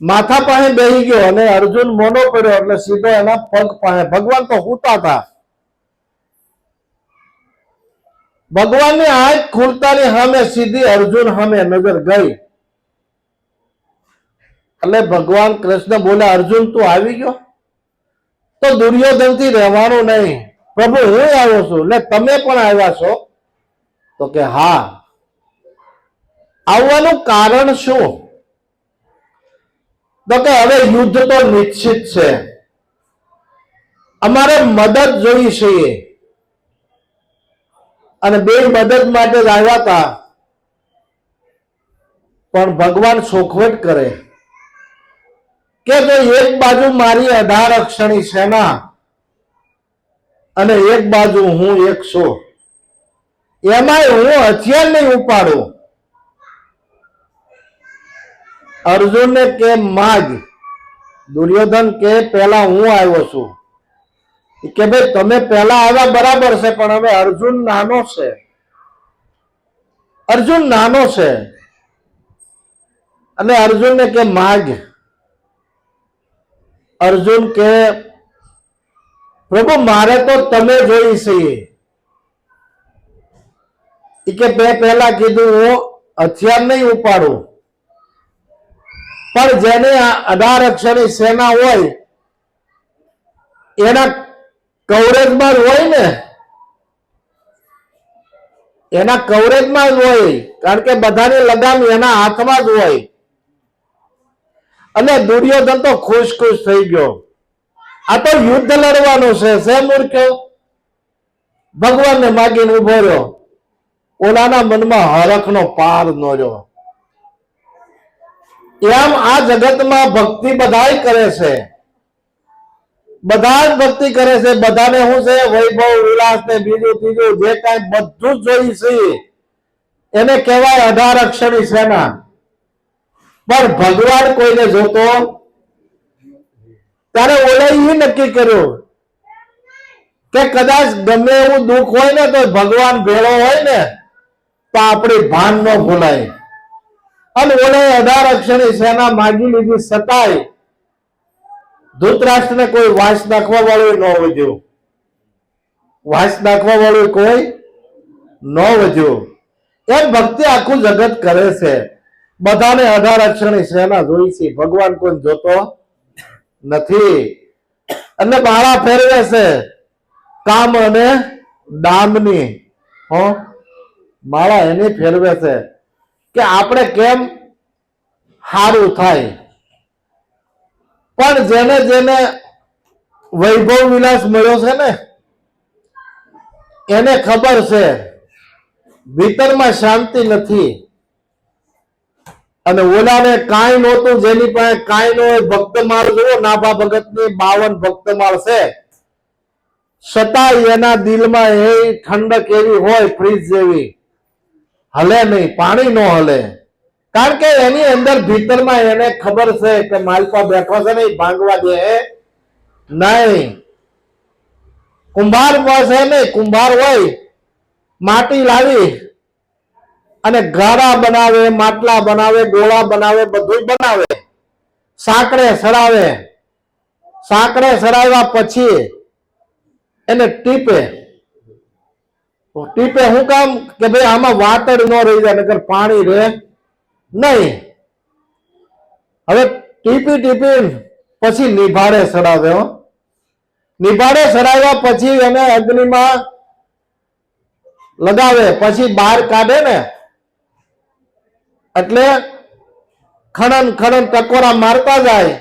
માથા પાસે બેહી ગયો અને અર્જુન મોનો પડ્યો એટલે સીધો એના પગ પાસે. ભગવાન તો સૂતા હતા. ભગવાનની આંખ ખુલતાની સામે સીધી અર્જુન સામે નજર ગઈ. એટલે ભગવાન કૃષ્ણ બોલે, અર્જુન તું આવી ગયો તો દુર્યોધન થી રહેવાનું નહીં. પ્રભુ હું આવ્યો છું. એટલે તમે પણ આવ્યા છો? તો કે હા. આવવાનું કારણ શું? તો કે હવે યુદ્ધ તો નિશ્ચિત છે, અમારે મદદ જોઈ છે. અને બે મદદ માટે જ આવ્યા હતા, પણ ભગવાન સોખવટ કરે કે જો એક બાજુ મારી 18 અક્ષરની સેના અને એક બાજુ હું 100, એમાંય હું હથિયાર નહીં ઉપાડું. અર્જુનને કે માગ. દુર્યોધન કે પહેલા હું આવ્યો છું. કે ભાઈ તમે પહેલા આવ્યા બરાબર છે, પણ હવે અર્જુન નાનો છે. અર્જુન નાનો છે અને અર્જુનને કે માગ. અર્જુન કે પ્રભુ મારે તો તમે જોઈ છે. કે મેં પહેલા કીધું હું હથિયાર નહીં ઉપાડું, પણ જેને 18 અક્ષરની સેના હોય એના કવરેજમાં જ હોય ને, એના કવરેજમાં જ હોય. કારણ કે બધાની લગામ એના હાથમાં જ હોય. અને દુર્યોધન તો ખુશ ખુશ થઈ ગયો. આ તો યુદ્ધ લડવાનું છે મૂર્ખ. ભગવાનને માગીને ઉભો રહ્યો. ઓલાના મનમાં હરખનો પાર ન રહ્યો. એમ આ જગતમાં ભક્તિ બધાય કરે છે, બધા જ ભક્તિ કરે છે. બધાને શું છે? વૈભવ, વિલાસ ને બીજું ત્રીજું જે કાંઈ બધું જ જોઈ છે એને કહેવાય 18 અક્ષરની સેના. પણ ભગવાન કોઈને જોતો ત્યારે ઓલે એ નક્કી કર્યું કે કદાચ ગમે એવું દુઃખ હોય ને તો ભગવાન ભેળો હોય ને તો આપણી ભાન ન ભૂલાય. અને ઓલે 18 અક્ષરની સેના માગી લીધી છતાંય ધૃતરાષ્ટ્રને કોઈ વાંસ નાખવા વાળું ન વધ્યું. વાંસ નાખવા વાળું કોઈ ન વધ્યું. એમ ભક્તિ આખું જગત કરે છે. બધાને 18 અક્ષરની સેના જોઈ છે, ભગવાન કોઈ જોતો નથી. અને માળા ફેરવે છે કામ અને દામની. માળા એની ફેરવે છે કે આપણે કેમ સારું થાય. પણ જેને જેને વૈભવ વિલાસ મળ્યો છે ને એને ખબર છે ભીતરમાં શાંતિ નથી. અને ઓલાને કાંઈ નહોતું, જેની પાસે કાંઈ ન હોય, ભક્તમાળ જુઓ, નાભા ભગતની 52 ભક્તમાળ છે, છતાંય એના દિલમાં એ ઠંડક એવી હોય ફ્રીજ જેવી, હલે નહીં, પાણી ન હલે, કારણ કે એની અંદર ભીતરમાં એને ખબર છે કે માલપા બેઠો છે ને એ ભાંગવા દે નહીં. કુંભાર પાસે નહીં, કુંભાર હોય માટી લાવી અને ગારા બનાવે, માટલા બનાવે, ગોળા બનાવે, બધું બનાવે, સાંકળે સરાવે, સાંકળે સરાવ્યા પછી એને ટીપે. ટીપે શું કામ? કે ભાઈ આમાં વાતડ ન રહી જાય, નકર પાણી રહે નહીં. હવે ટીપી ટીપી પછી નિભાડે સડાવે. નિભાડે સડાવ્યા પછી એને અગ્નિમાં લગાવે, પછી બહાર કાઢે ને એટલે ખણન ખણન ટકોરા મારતા જાય.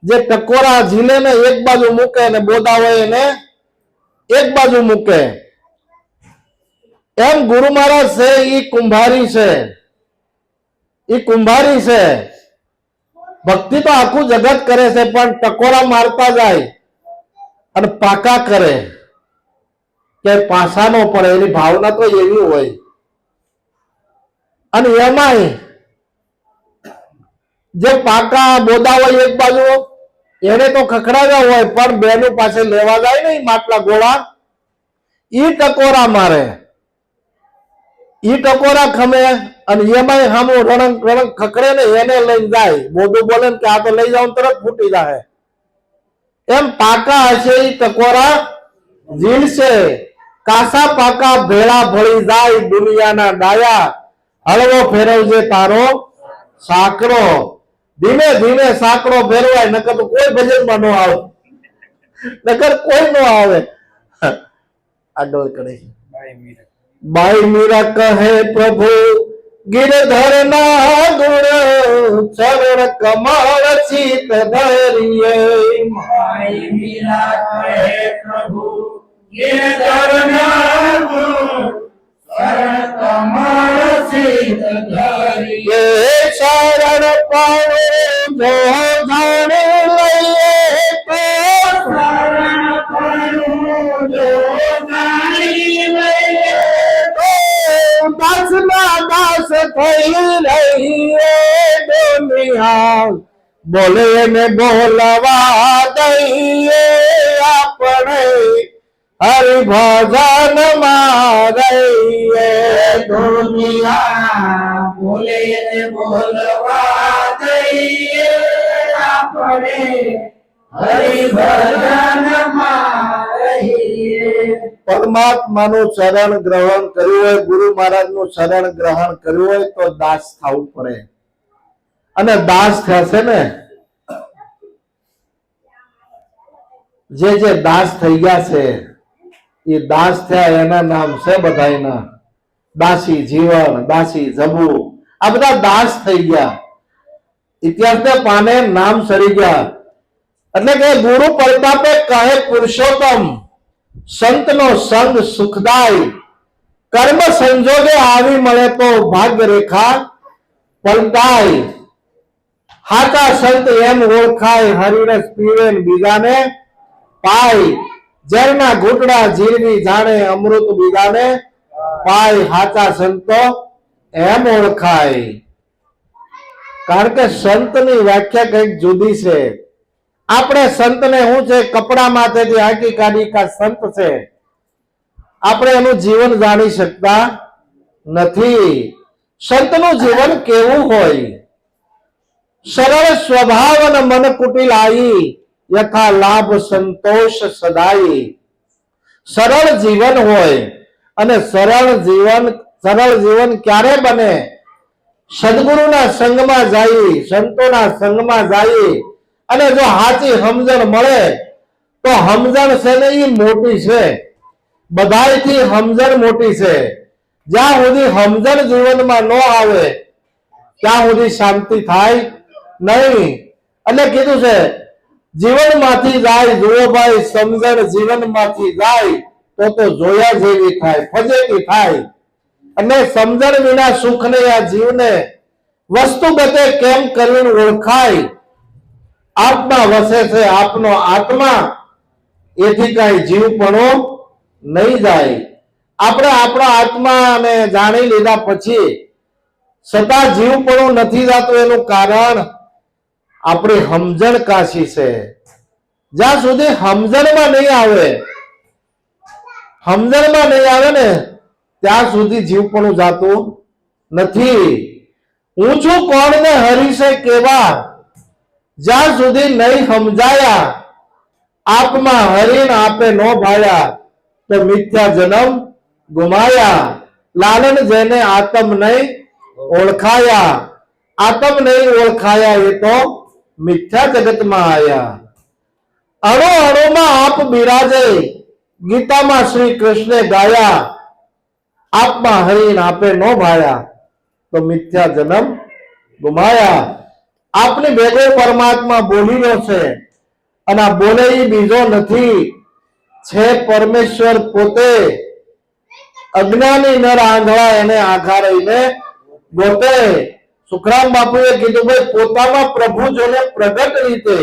જે ટકોરા ઝીલે ને એક બાજુ મૂકે ને બોદા હોય એને એક બાજુ મૂકે. એમ ગુરુ મહારાજ છે એ કુંભારી છે, એ કુંભારી છે. ભક્તિ તો આખું જગત કરે છે, પણ ટકોરા મારતા જાય અને પાકા કરે કે પાસા નો પડે, એની ભાવના તો એવી હોય. અને એમાંય જે પાકા બોદા હોય એક બાજુ એને તો ખખડાવ્યા હોય, પણ બેનું પાસે લેવા જાય ને માટલા ગોળા, ઈ ટકોરા મારે, ઈ ટકોરા ખમે. અને એમાંય હામું રણંગ રણંગ ખખડે ને એને લઈને જાય. બોધું બોલે ને કે આ તો લઈ જાવ તરત ફૂટી જાય. એમ પાકા હશે ઈ ટકોરા ઝીલશે, કાસા પાકા ભેળા ભળી જાય દુનિયાના ડાયા, હળવો ફેરવજે તારો સાકરો. ધીમે ધીમે સાકરો ફેરવાય, નકર તો કોઈ ભજનમાં ન આવે, નકર કોઈ ન આવે. આગળ કરે બાઈ મીરા કહે પ્રભુ गिरधर ना गुण चरण कमल सीत धरिए। माई मीरा कहे प्रभु गिरधर ना गुण चरण कमल सीत धरिए। शरण पावे जो जाने लइए तो शरण पाऊं जो जाने लइए दास ना दास થઈ રહી દુનિયા બોલે ને બોલવા દઈએ આપણે હરિભજન માં રહીએ। દુનિયા બોલે ને બોલવા દઈએ આપણે હરિભજન માં રહીએ। પરમાત્માનું શરણ ગ્રહણ કર્યું હોય, ગુરુ મહારાજનું શરણ ગ્રહણ કર્યું હોય તો દાસ થવું પડે। અને દાસ થશે ને, જે દાસ થઈ ગયા છે એ દાસ થયા એના નામ છે બધાયના દાસી જીવન, દાસી જબુ, આ બધા દાસ થઈ ગયા, ઇતિહાસને પાને નામ સરી ગયા। એટલે કે ગુરુ પ્રતાપે કહે પુરુષોત્તમ સંતનો સંગ સુખદાય, કર્મ સંજોગે આવી મળે તો ભાગ્ય રેખા પલટાય। હાચા સંત એમ ઓળખાય, હરિરસ પીવે બીજાને પાય, ઝરના ઘૂંટડા ઝીરવી જાણે અમૃત બીજાને પાય। હાચા સંતો એમ ઓળખાય, કારણ કે સંતની વ્યાખ્યા કઈક જુદી છે। આપણે સંતને શું છે, કપડા માથેથી હાકી કાઢી કા સંત છે, આપણે એનું જીવન જાણી શકતા નથી। સંતનું જીવન કેવું હોય? સરળ સ્વભાવ અને મન કુટિલ આઈ, યથા લાભ સંતોષ સદાઈ। સરળ જીવન હોય, અને સરળ જીવન ક્યારે બને? સદગુરુના સંગમાં જાય, સંતોના સંગમાં જાય, અને જો સાચી સમજણ મળે તો સમજણ છે ને એ મોટી છે, બધાયથી સમજણ મોટી છે। જ્યાં સુધી સમજણ જીવનમાં ન આવે ત્યાં સુધી શાંતિ થાય નહીં। એટલે કીધું છે જીવનમાંથી જાય, જુઓ ભાઈ સમજણ જીવનમાંથી જાય તો જોયા જેવી થાય, ફજેતી થાય। અને સમજણ વિના સુખ ને આ જીવને વસ્તુ બધે કેમ કરીને ઓળખાય? આપમાં વસે છે આપનો આત્મા, એથી કઈ જીવપણો નહીં જાય. આપણે આપણા આત્માને જાણી લીધા પછી છતાં જીવપણું નથી જતું, એનું કારણ આપણી સમજણ કાશી છે. જ્યાં સુધી સમજણમાં નહીં આવે ને ત્યાં સુધી જીવપણું જાતું નથી. હું છું કોણ ને હરીશે કેવા, જ્યાં સુધી નહીં સમજાયા, આપમાં હરીને આપે નો ભાયા, તો મિથ્યા જન્મ ગુમાયા. લાલન જેને આત્મ નહીં ઓળખાયા, આત્મ નહીં ઓળખાયા એ તો મિથ્યા જગતમાં આયા. અણુ અણુમાં આપ બિરાજે, ગીતામાં શ્રી કૃષ્ણે ગાયા, આપમાં હરીને આપે નો ભાયા, તો મિથ્યા જન્મ ગુમાયા. આપની ભેગો પરમાત્મા બોલીનો છે, અને આ બોલે એ બીજો નથી, છે પરમેશ્વર પોતે. અજ્ઞાની નર આંધળા એને આઘા રહીને ગોતે. સુખરામ બાપુએ કીધું ભાઈ પોતામાં પ્રભુ જોને પ્રગટ રીતે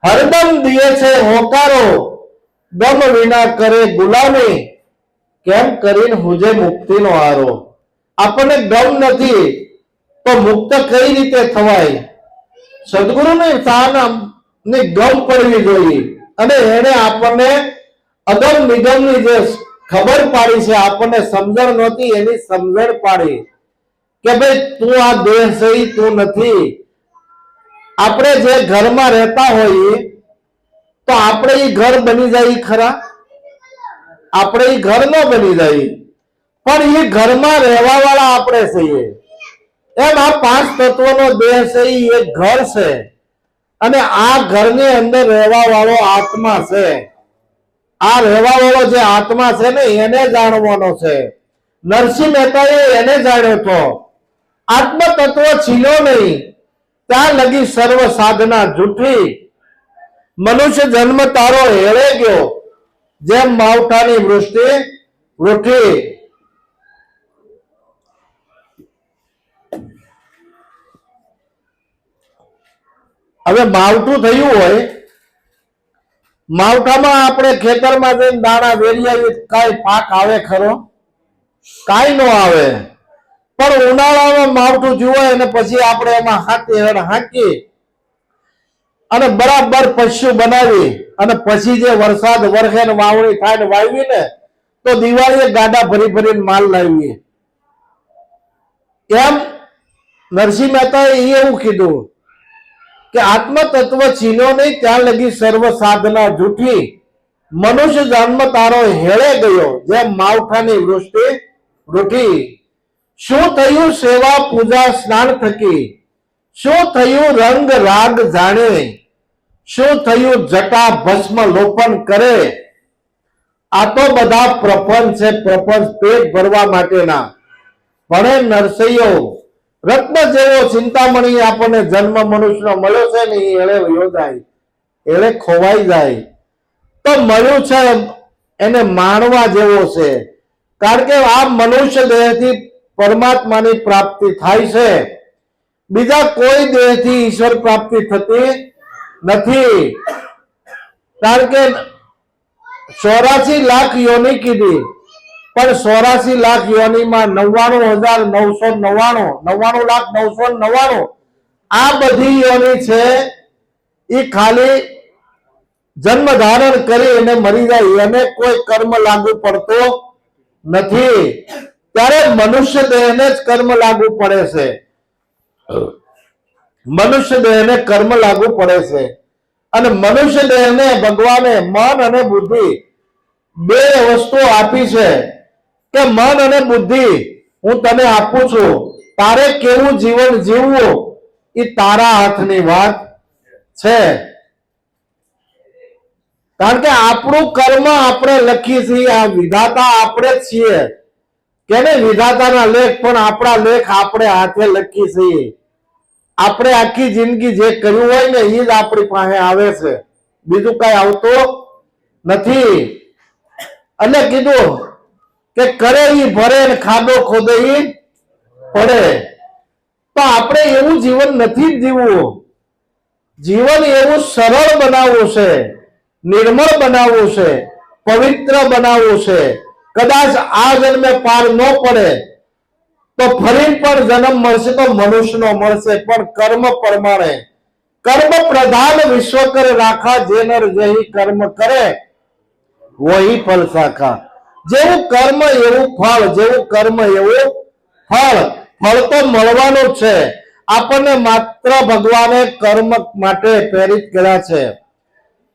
હરદમ દિએ છે હોકારો, દમ વિના કરે ગુલામી, કેમ કરીને હુજે મુક્તિનો આરો. આપણને ગમ નથી તો મુક્ત કઈ રીતે થવાય? સદગુરુની સ્થાનની ગમ પડવી જોઈએ, અને એને આપણને અગમ નિગમની જે ખબર પાડી છે, આપણને સમજણ નહોતી એની સમજણ પાડી કે ભાઈ તું આ દેહ સહી તું નથી. આપણે જે ઘરમાં રહેતા હોઈએ તો આપણે એ ઘર બની જાય ખરા? આપણે એ ઘર ન બની જાય, પણ એ ઘરમાં રહેવા વાળા આપણે છીએ. એમ આ પાંચ તત્વનો દેહ છે એ એક ઘર છે, અને આ ઘરની અંદર રહેવા વાળો આત્મા છે. આ રહેવા વાળો જે આત્મા છે ને એને જાણવાનો છે. નરસિંહ મહેતાએ એને જાણ્યો હતો. આત્મ તત્વ છીનો નહીં ત્યાં લગી સર્વ સાધના જૂઠી, મનુષ્ય જન્મ તારો હેળે ગયો, જેમ માવઠાની વૃષ્ટિ રૂઠી. હવે માવઠું થયું હોય, માવઠામાં આપણે ખેતરમાં જઈને દાણા વેરીએ, કઈ પાક આવે ખરો? કાઈ ન આવે. પણ ઉનાળામાં માવઠું થયું હોય અને પછી આપણે એમાં હાંકી અને બરાબર પશુ બનાવી, અને પછી જે વરસાદ વરખે ને વાવણી થાય ને વાવી ને, તો દિવાળીએ ગાડા ભરી ભરીને માલ લાવીએ. એમ નરસિંહ મહેતાએ એવું કીધું કે આત્મ તત્વ છીનો નહીં ત્યાં લગી સર્વ સાધના જૂઠી, મનુષ્ય જન્મ તારો હેળે ગયો, જેમ માવઠાની વૃષ્ટિ રૂઠી. શું થયું સેવા પૂજા સ્નાન થકી, શું થયું રંગ રાગ જાણે, શું થયું જટા ભસ્મ લોપન કરે. આ તો બધા પ્રપંચ છે, પ્રપંચ પેટ ભરવા માટેના. ભણે નરસૈયો રત્ન જેવો ચિંતામણી આપણને જન્મ મનુષ્યનો મળ્યો છે ને એ એળે વયો જાય, એળે ખોવાઈ જાય. તો મળ્યું છે એને માણવા જેવો છે, કારણ કે આ મનુષ્ય દેહથી પરમાત્માની પ્રાપ્તિ થાય છે, બીજા કોઈ દેહથી ઈશ્વર પ્રાપ્તિ થતી નથી. કારણ કે 84 લાખ યોની કીધી, પણ 84 લાખ યોનીમાં 99,999 આ બધી યોની છે એ ખાલી જન્મ ધારણ કરી અને મરી જાય, એને કોઈ કર્મ લાગુ પડતો નથી. ત્યારે મનુષ્ય દેહને જ કર્મ લાગુ પડે છે, મનુષ્ય દેહને કર્મ લાગુ પડે છે. અને મનુષ્ય દેહને ભગવાને મન અને બુદ્ધિ બે વસ્તુઓ આપી છે કે મન અને બુદ્ધિ હું તને આપું છું, તારે કેવું જીવન જીવવું એ તારા હાથની વાત છે. કારણ કે આપણું કર્મ આપણે લખીએ છીએ, આ વિધાતા આપણે જ છીએ કે નહીં? વિધાતાના લેખ, પણ આપણા લેખ આપણે હાથે લખીએ છીએ. આપણે આખી જિંદગી જે કર્યું હોય ને એ જ આપણી પાસે આવે છે, બીજું કઈ આવતું નથી. એટલે કીધું કે કરે ઈ ભરે ને ખાડો ખોદે ઈ પડે. તો તો આપણે એવું જીવન નથી જીવવું. જીવન એવું સરળ બનાવવું છે, નિર્મળ બનાવવું છે, પવિત્ર બનાવવું છે. કદાચ આ જન્મે પાર ન પડે તો ફરી પણ જન્મ મળશે તો મનુષ્યનો મળશે, પણ કર્મ પ્રમાણે. કર્મ પ્રધાન વિશ્વ કરે રાખા, જે નર જેહી કર્મ કરે વહી ફલ શાખા. જેવું કર્મ એવું ફળ, જેવું કર્મ એવું ફળ. ફળ તો મળવાનું જ છે. આપણને માત્ર ભગવાને કર્મ માટે પ્રેરિત કર્યા છે.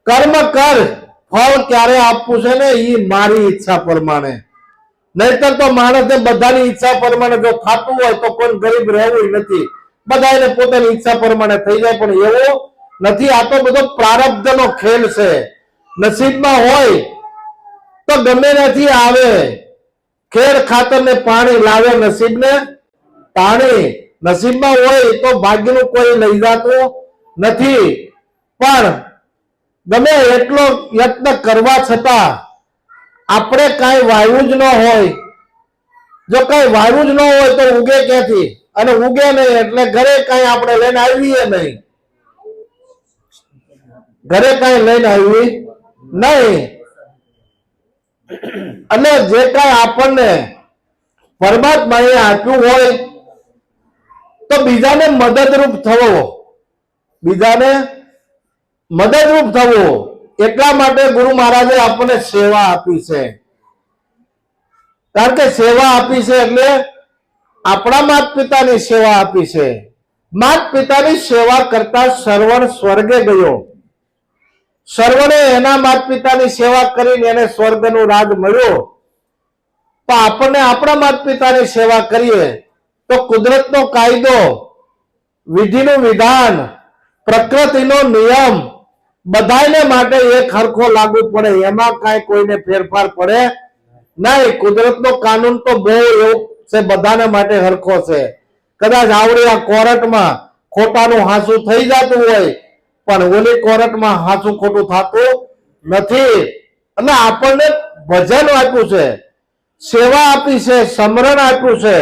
કર્મ કર, ફળ ક્યારે આપવું છે ને એ મારી ઈચ્છા પ્રમાણે. નહીતર તો માણસને બધાની ઈચ્છા પ્રમાણે જો થતું હોય તો કોઈ ગરીબ રહેવું નથી. બધાને પોતાની ઈચ્છા પ્રમાણે થઈ જાય, પણ એવું નથી. આ તો બધો પ્રારબ્ધનો ખેલ છે. નસીબમાં હોય તો ગમે નથી આવે. ખેર ખાતર ને પાણી લાવે નસીબને પાણી. નસીબમાં હોય તો ભાગ્યનું કોઈ લઈ જતું નથી. પણ ગમે એટલો યત્ન કરવા છતાં આપણે કાંઈ વાવ્યું જ ન હોય. જો કઈ વાવ્યું જ ન હોય તો ઉગે ક્યાંથી? અને ઉગે નહીં એટલે ઘરે કઈ આપણે લઈને આવીએ નહીં. ઘરે કઈ લઈને આવી નહીં. અને જે કઈ આપણને પરમાત્માએ આપ્યું હોય તો બીજાને મદદરૂપ થવો, બીજાને મદદરૂપ થવું. એટલા માટે ગુરુ મહારાજે આપણને સેવા આપી છે. કારણ કે સેવા આપી છે એટલે આપણા માતા પિતાની સેવા આપી છે. માતા પિતાની સેવા કરતા શ્રવણ સ્વર્ગે ગયો. સર્વને એના માતા પિતાની સેવા કરીને એને સ્વર્ગનું રાજ મળ્યો. તો આપણને આપણા માતા પિતાની સેવા કરીએ તો કુદરતનો કાયદો, વિધિનું વિધાન, પ્રકૃતિનો નિયમ બધાને માટે એક હરખો લાગુ પડે. એમાં કાંઈ કોઈને ફેરફાર પડે નહીં. કુદરતનો કાનૂન તો બહુ એવું છે, બધાને માટે હરખો છે. કદાચ આવડી આ કોર્ટમાં ખોટાનું હાસું થઈ જતું હોય, પણ ઓલી કોર્ટમાં હાસું ખોટું થતું નથી. અને આપણને ભજન આપ્યું છે, સેવા આપી છે, સમરણ આપ્યું છે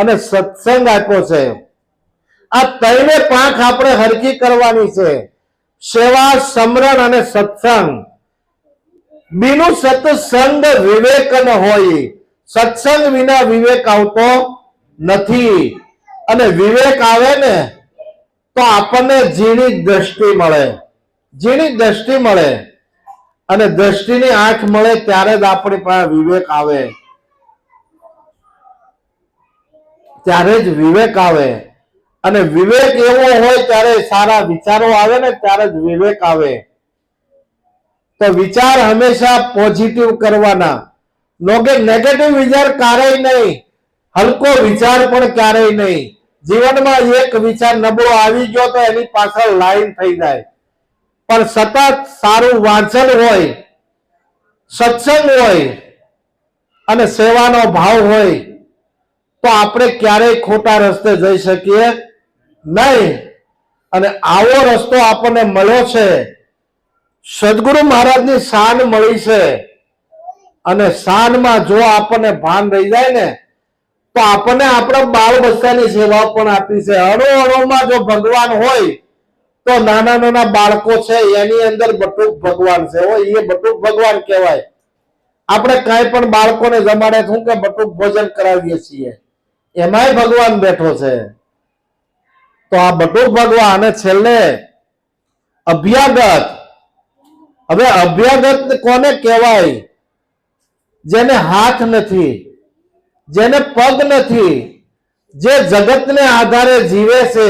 અને સત્સંગ આપ્યો છે. આ ત્રણે પાંખ આપણે હરખી કરવાની છે. સેવા, સમરણ અને સત્સંગ. બીનું સત્સંગ વિવેક ન હોય. સત્સંગ વિના વિવેક આવતો નથી. અને વિવેક આવે ને તો આપણને ઝીણી દ્રષ્ટિ મળે, ઝીણી દ્રષ્ટિ મળે. અને દ્રષ્ટિની આંખ મળે ત્યારે જ આપણી પાસે વિવેક આવે, ત્યારે જ વિવેક આવે. અને વિવેક એવો હોય ત્યારે સારા વિચારો આવે ને ત્યારે જ વિવેક આવે. તો વિચાર હંમેશા પોઝિટિવ કરવાના. નેગેટિવ વિચાર ક્યારેય નહીં. હલકો વિચાર પણ ક્યારેય નહીં. જીવનમાં એક વિચાર નબળો આવી ગયો તો એની પાછળ લાઈન થઈ જાય. પણ સતત સારું વાંચન હોય, સત્સંગ હોય અને સેવાનો ભાવ હોય તો આપણે ક્યારેય ખોટા રસ્તે જઈ શકીએ નહીં. અને આવો રસ્તો આપણને મળ્યો છે. સદગુરુ મહારાજની શાન મળી છે. અને શાનમાં જો આપણને ભાન રહી જાય ને તો આપણને આપણા બાળ બચ્ચાની સેવા પણ આપી છે. અણુ અણુમાં જો ભગવાન હોય તો નાના નાના બાળકો છે એની અંદર બટુક ભગવાન છે. એ બટુક ભગવાન કહેવાય. આપણે કાંઈ પણ બાળકોને જમાડે શું કે બટુક ભોજન કરાવીએ છીએ, એમાંય ભગવાન બેઠો છે. તો આ બટુક ભગવાન. અને છેલ્લે અભ્યાગત. હવે અભ્યાગત કોને કહેવાય? જેને હાથ નથી, જેને પગ નથી, જે જગતને આધારે જીવે છે,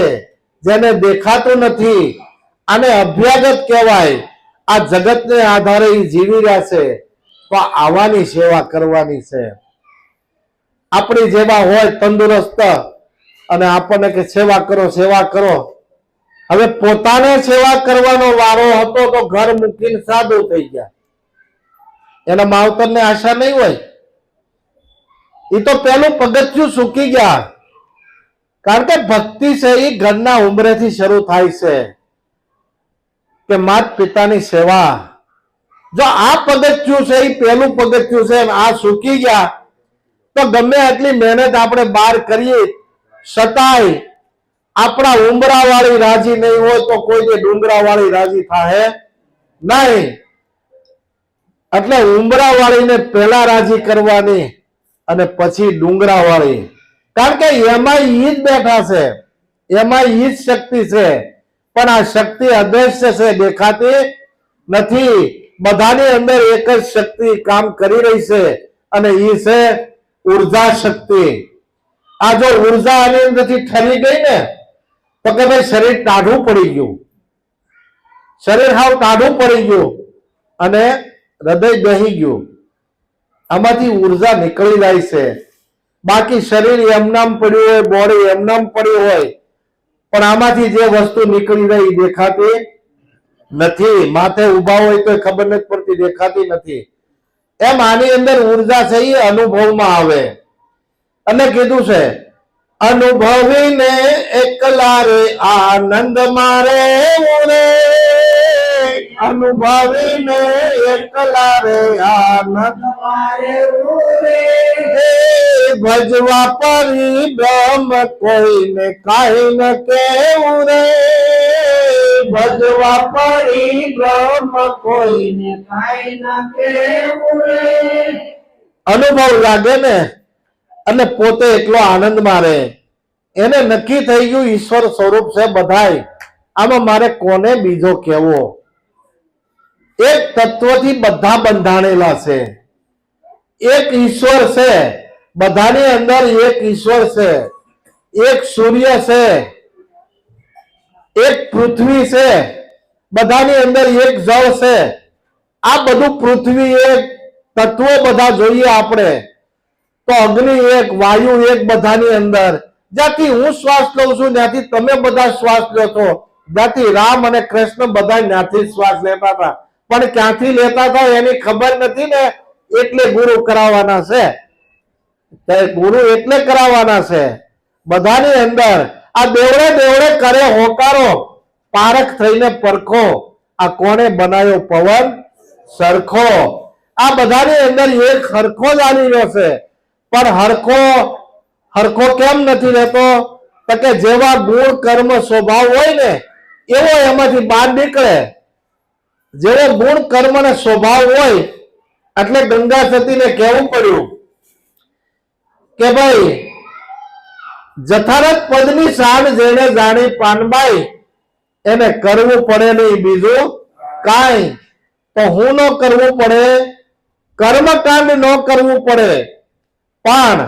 જેને દેખાતું નથી, આને અભ્યાગત કહેવાય. આ જગતને આધારે જીવી રહ્યા છે. તો આવાની સેવા કરવાની છે. આપણી જેવા હોય તંદુરસ્ત અને આપણને કે સેવા કરો, સેવા કરો. હવે પોતાને સેવા કરવાનો વારો હતો તો ઘર મૂકીને સાદું થઈ ગયા. એના માવતરને આશા નહીં હોય. એ તો પેલું પગથિયું સૂકી ગયા. કારણ કે ભક્તિ છે એ ઘરના ઉંમરેથી શરૂ થાય છે કે માતા પિતાની સેવા. જો આ પગથિયું છે એ પેલું પગથિયું છે, આ સૂકી ગયા તો ગમે આટલી મહેનત આપણે બહાર કરીએ છતાંય આપણા ઉંબરા વાળી રાજી નહીં હોય તો કોઈ ડુંગરા વાળી રાજી થાય નહીં. એટલે ઉંબરા વાળીને પહેલા રાજી કરવાની અને પછી ડુંગરા વાળી, કારણ કે એમાં ઈ જ બેઠા છે, એમાં ઈ જ શક્તિ છે. પણ આ શક્તિ અદ્રશ્ય છે, દેખાતી નથી. બધાની અંદર એક જ શક્તિ કામ કરી રહી છે અને ઈ છે ઉર્જા શક્તિ. આ જો ઉર્જા આની અંદરથી ઠરી ગઈ ને તો કે ભાઈ શરીર ટાઢું પડી ગયું, શરીર હાવ ટાઢું પડી ગયું અને હૃદય દહી ગયું. આમાંથી ઉર્જા નીકળી જાય છે. બાકી શરીર એમનામ પડ્યું હોય, બોડી એમનામ પડી હોય, પણ આમાંથી જે વસ્તુ નીકળી રહી દેખાતી નથી. માથે ઉભા હોય તો ખબર નથી પડતી, દેખાતી નથી. એમ આની અંદર ઉર્જા છે એ અનુભવમાં આવે. અને કીધું છે અનુભવીને એકલા રે આનંદ મારે રે, અનુભવીને એકલા રે આનંદ મારે રે, ભજવા પરી બ્રહ્મ કોઈને કાંઈ ન કેવું રે, ભજવા પરી બ્રહ્મ કોઈને કાંઈ ન કહેવું રે. અનુભવ લાગે ને અને પોતે એટલો આનંદ મારે. એને નક્કી થઈ ગયું ઈશ્વર સ્વરૂપ છે બધાય, આમાં મારે કોને બીજો કેવો. એક તત્વથી બધા બંધાણેલા છે, એક ઈશ્વર છે, બધાની અંદર એક ઈશ્વર છે. એક સૂર્ય છે, એક પૃથ્વી છે, બધાની અંદર એક જળ છે. આ બધું પૃથ્વી એક, તત્વો બધા જોઈએ આપણે તો અગ્નિ એક, વાયુ એક, બધાની અંદર. જ્યાંથી હું શ્વાસ લઉં છું ત્યાંથી તમે બધા શ્વાસ લો છો. જ્યાંથી રામ અને કૃષ્ણ બધા ત્યાંથી શ્વાસ લેતા હતા, પણ ક્યાંથી લેતા હતા એની ખબર નથી ને, એટલે ગુરુ કરાવવાના છે. ગુરુ એટલે કરાવવાના છે. બધાની અંદર આ દેવડે દેવડે કરે હોકારો, પારખ થઈને પરખો, આ કોણે બનાવ્યો પવન સરખો. આ બધાની અંદર એક હરખો જ આવી રહ્યો છે. પણ હરખો કેમ નથી રહેતો? તો કે જેવા ગુણ કર્મ સ્વભાવ હોય ને એવો એમાંથી બહાર નીકળે. જેવો ગુણ કર્મ ને સ્વભાવ હોય એટલે ગંગા સતીને કહેવું પડ્યું કે ભાઈ જઠારત પદની શાન જેને જાણી પાનબાઈ, એને કરવું પડે નહીં બીજું કાંઈ. તો હું ન કરવું પડે, કર્મકાંડ ન કરવું પડે, પણ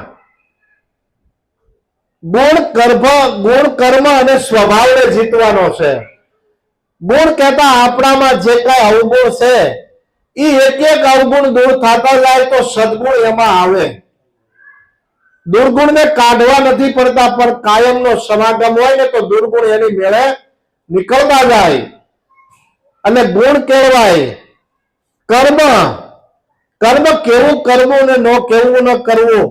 ગુણ કર્મ અને સ્વભાવને જીતવાનો છે. ગુણ કહેતા આપણામાં જે કઈ અવગુણ છે એ એક એક અવગુણ દૂર થતા જાય તો સદગુણ એમાં આવે. દુર્ગુણને કાઢવા નથી પડતા, પણ કાયમનો સમાગમ હોય ને તો દુર્ગુણ એની મેળે નીકળતા જાય અને ગુણ કહેવાય. કર્મ કેવું કરવું ને ન કેવું ન કરવું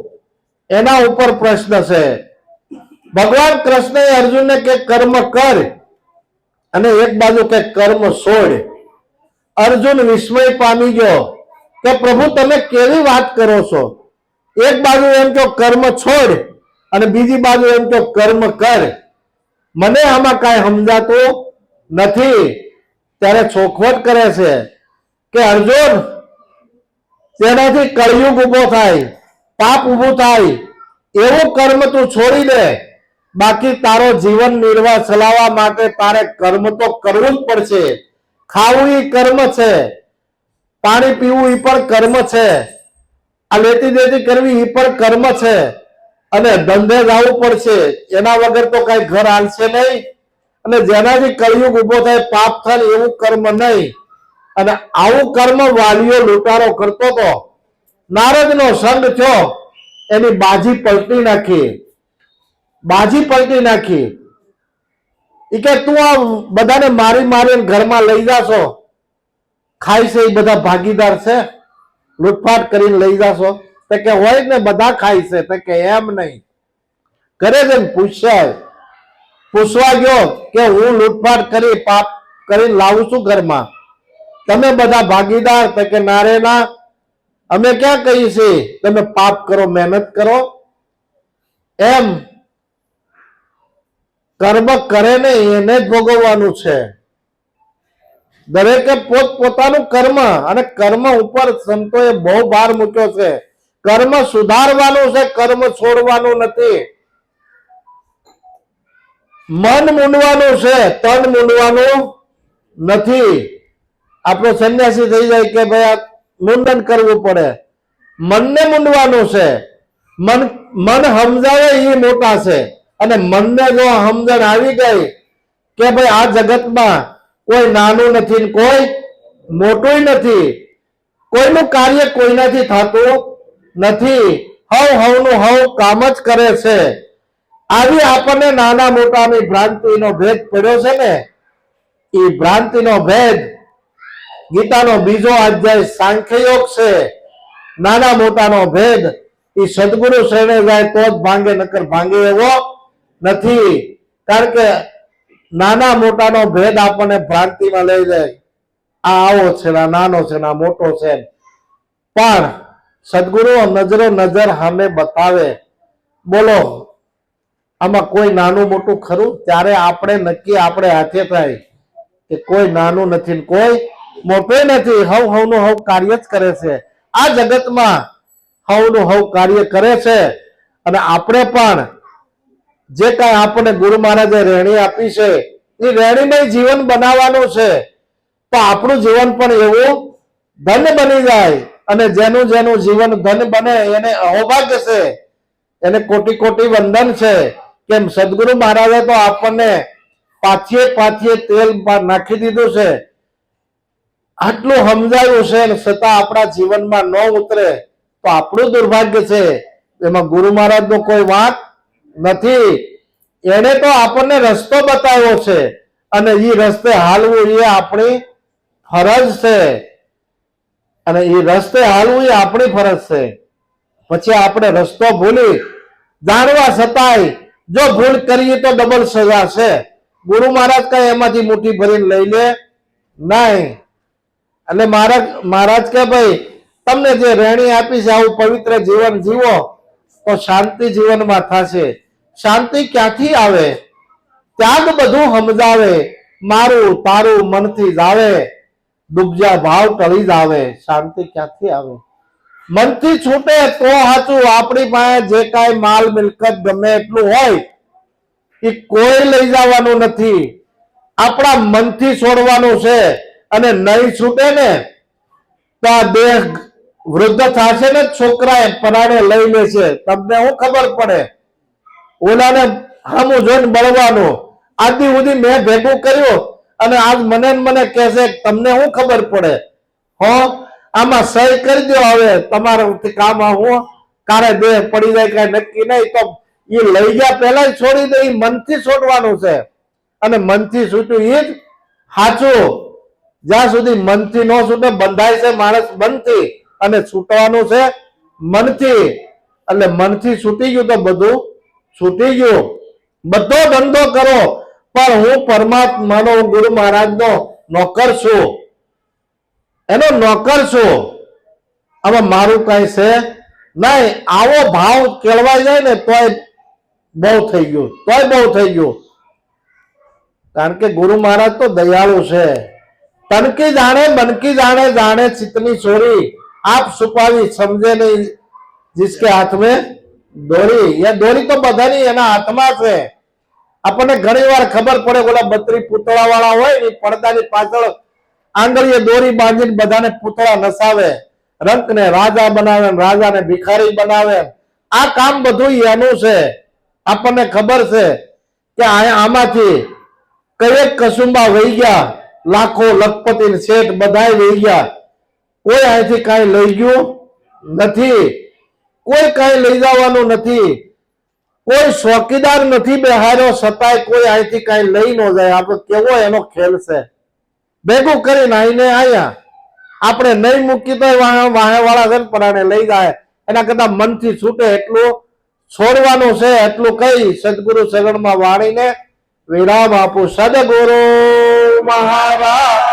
એના ઉપર પ્રશ્ન છે. ભગવાન કૃષ્ણએ અર્જુનને કે કર્મ કર અને એક બાજુ કે કર્મ છોડ. અર્જુન વિસ્મય પામી ગયો કે પ્રભુ તમે કેવી વાત કરો છો? એક બાજુ એમ કહો કર્મ છોડ અને બીજી બાજુ એમ કહો કર્મ કર. મને આમાં કાંઈ સમજાતું નથી. ત્યારે ચોખવટ કરે છે કે અર્જુન, તેનાથી કળયુગ ઉભો થાય, પાપ ઉભું થાય, એવું કર્મ તું છોડી દે. બાકી તારો જીવન નિર્વાહ ચલાવવા માટે તારે કર્મ તો કરવું જ પડશે. ખાવું એ કર્મ છે, પાણી પીવું એ પણ કર્મ છે, આ લેતી દેતી કરવી એ પણ કર્મ છે, અને ધંધે જવું પડશે. એના વગર તો કઈ ઘર હાલશે નહીં. અને જેનાથી કળયુગ ઉભો થાય, પાપ થાય એવું કર્મ નહીં. અને આવું કર્મ વાલીઓ લૂંટારો કરતો હતો. નારદનો સંગ થયો, એની બાજી પલટી નાખી. એ કે તું આ બધાને મારી મારીને ઘરમાં લઈ જાશો, ખાય છે એ બધા ભાગીદાર છે, લૂંટફાટ કરીને લઈ જાશો? તો કે હોય ને બધા ખાય છે. તો કે એમ નહીં, કરે છે ને પૂછવા ગયો કે હું લૂંટફાટ કરી પાપ કરીને લાવું છું ઘરમાં, તમે બધા ભાગીદાર? તો કે ના રે ના, અમે ક્યાં કહીએ છીએ તમે પાપ કરો, મહેનત કરો. એમ કર્મ કરે નહીં એને જ ભોગવવાનું છે. દરેકે પોતપોતાનું કર્મ, અને કર્મ ઉપર સંતોએ બહુ ભાર મૂક્યો છે. કર્મ સુધારવાનું છે, કર્મ છોડવાનું નથી. મન મૂંડવાનું છે, તન મૂંડવાનું નથી. આપણો સંન્યાસી થઈ જાય કે ભાઈ આ મુંડન કરવું પડે. મનને મૂંડવાનું છે. મન સમજાવે એ મોટા છે. અને મનને જો સમજણ આવી ગઈ કે ભાઈ આ જગતમાં કોઈ નાનું નથી ને કોઈ મોટું નથી, કોઈનું કાર્ય કોઈનાથી થતું નથી, હવનું હવ કામ જ કરે છે, આવી આપણને નાના મોટાની ભ્રાંતિનો ભેદ પડ્યો છે ને, એ ભ્રાંતિનો ભેદ ગીતાનો બીજો અધ્યાય સાંખ્ય યોગ છે. નાના મોટાનો ભેદ એ સદગુરુ શરણે જાય તો જ ભાંગે, નકર ભાંગે એવો નથી. કારણ કે નાના મોટાનો ભેદ આપણને ભ્રાંતિમાં લઈ જાય. આ આવો છે, આ નાનો છે, આ મોટો છે. પણ સદગુરુ નજરો નજર સામે બતાવે. બોલો આમાં કોઈ નાનું મોટું ખરું? ત્યારે આપણે નક્કી આપણે હાથે થાય કે કોઈ નાનું નથી, કોઈ મોટું નથી. હવનું હવ કાર્ય જ કરે છે. આ જગતમાં હવનું હવ કાર્ય કરે છે. અને આપણે પણ જે કાંઈ આપણને ગુરુ મહારાજે રહેણી આપી છે એ રહેણીમય જીવન બનાવવાનું છે. તો આપણું જીવન પણ એવું ધન બની જાય. અને જેનું જેનું જીવન ધન બને એને અહોભાગ્ય છે, એને કોટી કોટી વંદન છે. કેમ સદગુરુ મહારાજે તો આપણને પાથીએ પાથીએ તેલ નાખી દીધું છે. આટલું સમજાયું છે ને છતાં આપણા જીવનમાં ન ઉતરે તો આપણું દુર્ભાગ્ય છે. એમાં ગુરુ મહારાજનો કોઈ વાંક નથી. એને તો આપણને રસ્તો બતાવ્યો છે, અને એ રસ્તે હાલવું એ આપણી ફરજ છે. અને એ રસ્તે હાલવું એ આપણી ફરજ છે. પછી આપણે રસ્તો ભૂલી જાણવા છતાંય જો ભૂલ કરીએ તો ડબલ સજા છે. ગુરુ મહારાજ કઈ એમાંથી મુઠ્ઠી ભરીને લઈ લે નહીં. એટલે મહારાજ કે ભાઈ તમને જે રહેણી આપી છે આવું પવિત્ર જીવન જીવો તો શાંતિ જીવનમાં થશે. શાંતિ ક્યાંથી આવે? ત્યાગ બધું સમજાવે. મારું તારું મનથી જ આવે, ડૂબજા ભાવ ટળી જ આવે. શાંતિ ક્યાંથી આવે? મનથી છૂટે તો સાચું. આપણી પાસે જે કાંઈ માલ મિલકત ગમે એટલું હોય એ કોઈ લઈ જવાનું નથી. આપણા મનથી છોડવાનું છે. અને નહીં છૂટે ને તો આ દેહ વૃદ્ધ થશે ને, છોકરા પરાણે લઈ લે છે. તમને શું ખબર પડે? ઓલાને સામું જોઈને બળવાનું. આદિ સુધી મેં ભેગું કર્યું અને આજ મને કહેશે તમને શું ખબર પડે? હો આમાં સહી કરી દો, હવે તમારું કામ હું કારે દેહ પડી જાય કઈ નક્કી નહીં. તો એ લઈ ગયા પહેલા છોડી દે. મનથી છોડવાનું છે. અને મનથી છૂટ્યું એ જ સાચું. જ્યાં સુધી મનથી ન છૂટે, બંધાય છે માણસ મનથી, અને છૂટવાનું છે મનથી. એટલે મનથી છૂટી ગયું તો બધું છૂટી ગયું. બધો ધંધો કરો પણ હું પરમાત્માનો, ગુરુ મહારાજનો નોકર છું, એનો નોકર છું. હવે મારું કઈ છે નહીં. આવો ભાવ કેળવાઈ જાય ને તોય બહુ થઈ ગયું, તોય બહુ થઈ ગયું. કારણ કે ગુરુ મહારાજ તો દયાળુ છે. તનકી જાણે મનકી જાણે, જાણે ચિત્તની ચોરી, આપ છુપાવી સમજે નહીં जिसके हाथ में दोरी. ये दोरी तो बधानी एना हाथમાં છે. આપણને ઘણી વાર ખબર પડે ઓલા 32 પૂતળા વાળા હોય ને પડદાની પાછળ આંગળીએ દોરી બાંધીને બધાને પૂતળા નસાવે, રંકને રાજા બનાવે, રાજાને ભિખારી બનાવે. આ કામ બધું એનું છે. આપણને ખબર છે કે આમાંથી કયેક કસુંબા વહી ગયા, લાખો લખપતિ શેઠ બધાય વહી ગયા. કોઈ અહીંથી કાંઈ લઈ ગયું નથી. કોઈ કાંઈ લઈ જવાનું નથી. કોઈ ચોકીદાર નથી બેહાર્યો છતાંય કોઈ અહીંથી કાંઈ લઈ ન જાય. આપણે કેવો એનો ખેલ છે. ભેગું કરીને આઈને આયા આપણે નહીં મૂકી તો વાહે વાળા છે પરાણે લઈ જાય. એના કરતા મનથી છૂટે એટલું છોડવાનું છે. એટલું કઈ સદગુરુ શરણમાં વાળીને વિરામ આપું. સદગુરુ મહારાજ